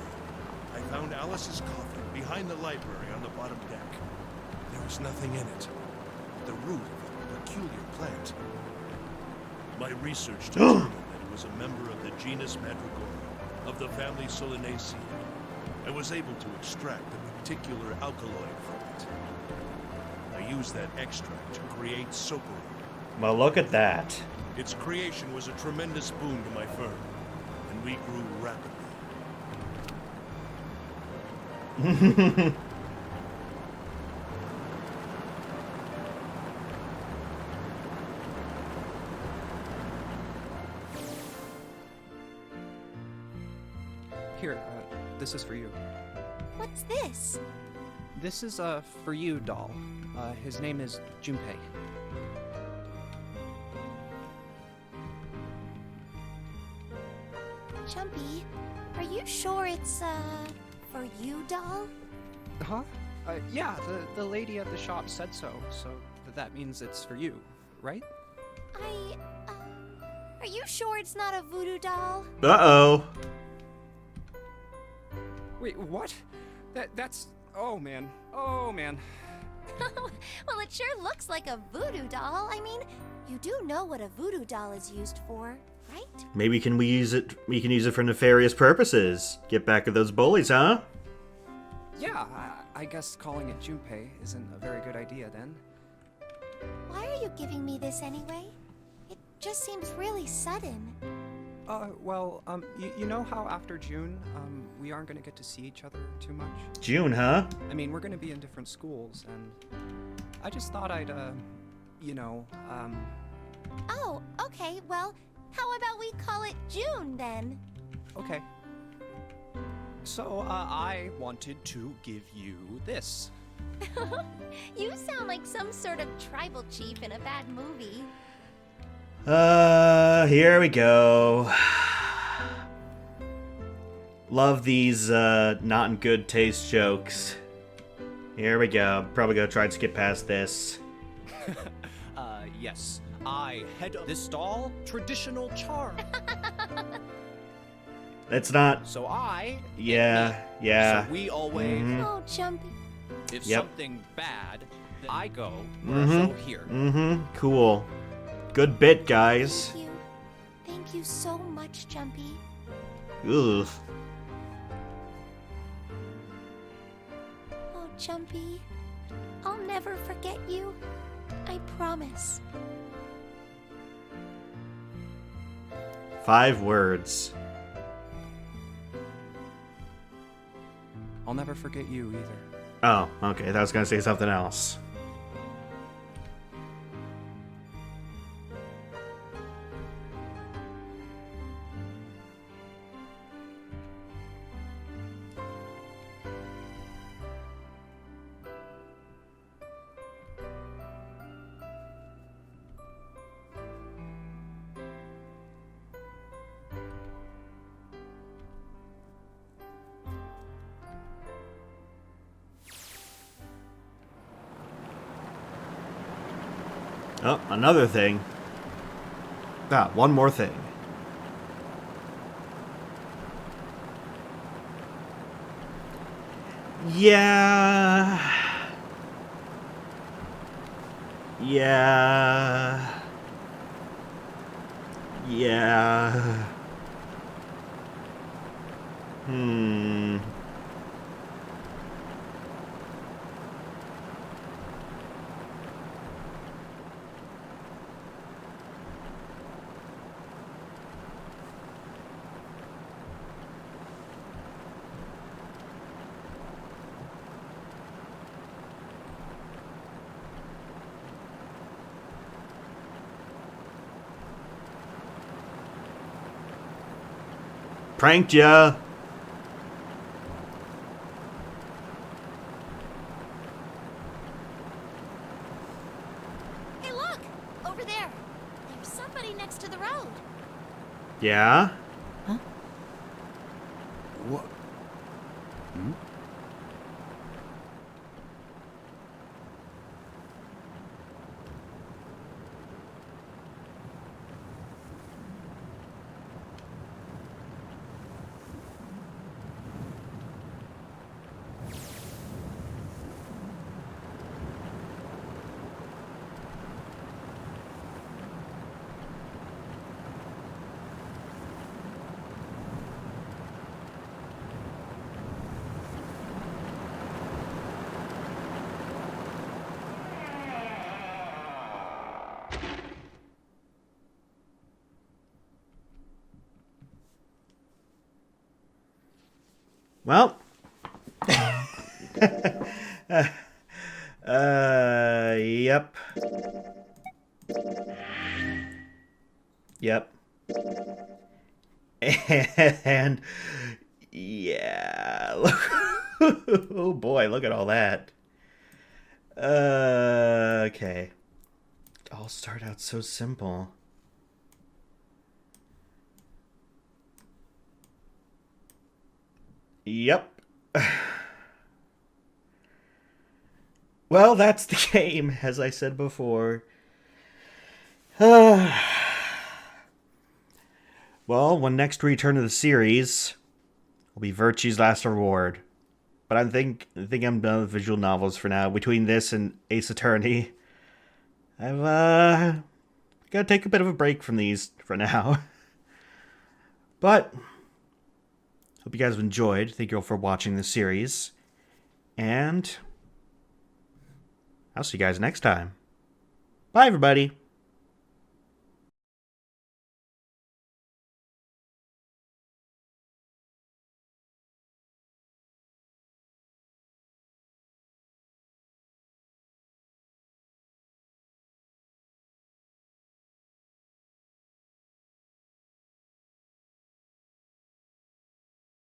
I found Alice's coffin behind the library on the bottom deck. There was nothing in it. The root of a peculiar plant. My research determined that it was a member of the genus Mandragora, of the family Solanaceae. I was able to extract a particular alkaloid from it. I used that extract to create soapwood. Well, look at that. Its creation was a tremendous boon to my firm, and we grew rapidly. Here, this is for you. What's this? This is a for you doll. His name is Junpei. Chumpy, are you sure it's, for you, doll? Huh? Yeah, the lady at the shop said so, so that means it's for you, right? Are you sure it's not a voodoo doll? Uh-oh. Wait, what? That's... Oh, man. Oh, man. Well, it sure looks like a voodoo doll. I mean, you do know what a voodoo doll is used for, right? Maybe we can use it for nefarious purposes. Get back at those bullies, huh? Yeah, I guess calling it Junpei isn't a very good idea then. Why are you giving me this anyway? It just seems really sudden. Well, you know how after June, we aren't gonna get to see each other too much? June, huh? I mean, we're gonna be in different schools, and I just thought I'd, you know, Oh, okay, well, how about we call it June then? Okay. So, I wanted to give you this. You sound like some sort of tribal chief in a bad movie. Here we go. Love these, not in good taste jokes. Here we go. Probably gonna try and skip past this. Yes. I head of this doll traditional charm. It's not... So I... Yeah, yeah. So we always... Mhm. Oh, Jumpy. If Yep. something bad, then I go, Mhm. so here. Mm-hmm. Cool. Good bit, guys. Thank you. Thank you so much, Jumpy. Ugh. Oh, Jumpy. I'll never forget you. I promise. 5 words. I'll never forget you either. Oh, okay. I was gonna say something else. Oh, another thing. Ah, one more thing. Yeah. Yeah. Yeah. Hmm. Pranked ya. somebody next to the road. Yeah? What? Hmm? Well. Yep. Yep. And yeah. Oh boy, look at all that. Okay. It all started out so simple. Yep. Well, that's the game, as I said before. Well, when next we return to the series, will be Virtue's Last Reward. But I think I'm done with visual novels for now. Between this and Ace Attorney, I've got to take a bit of a break from these for now. But hope you guys have enjoyed. Thank you all for watching this series, and I'll see you guys next time. Bye, everybody.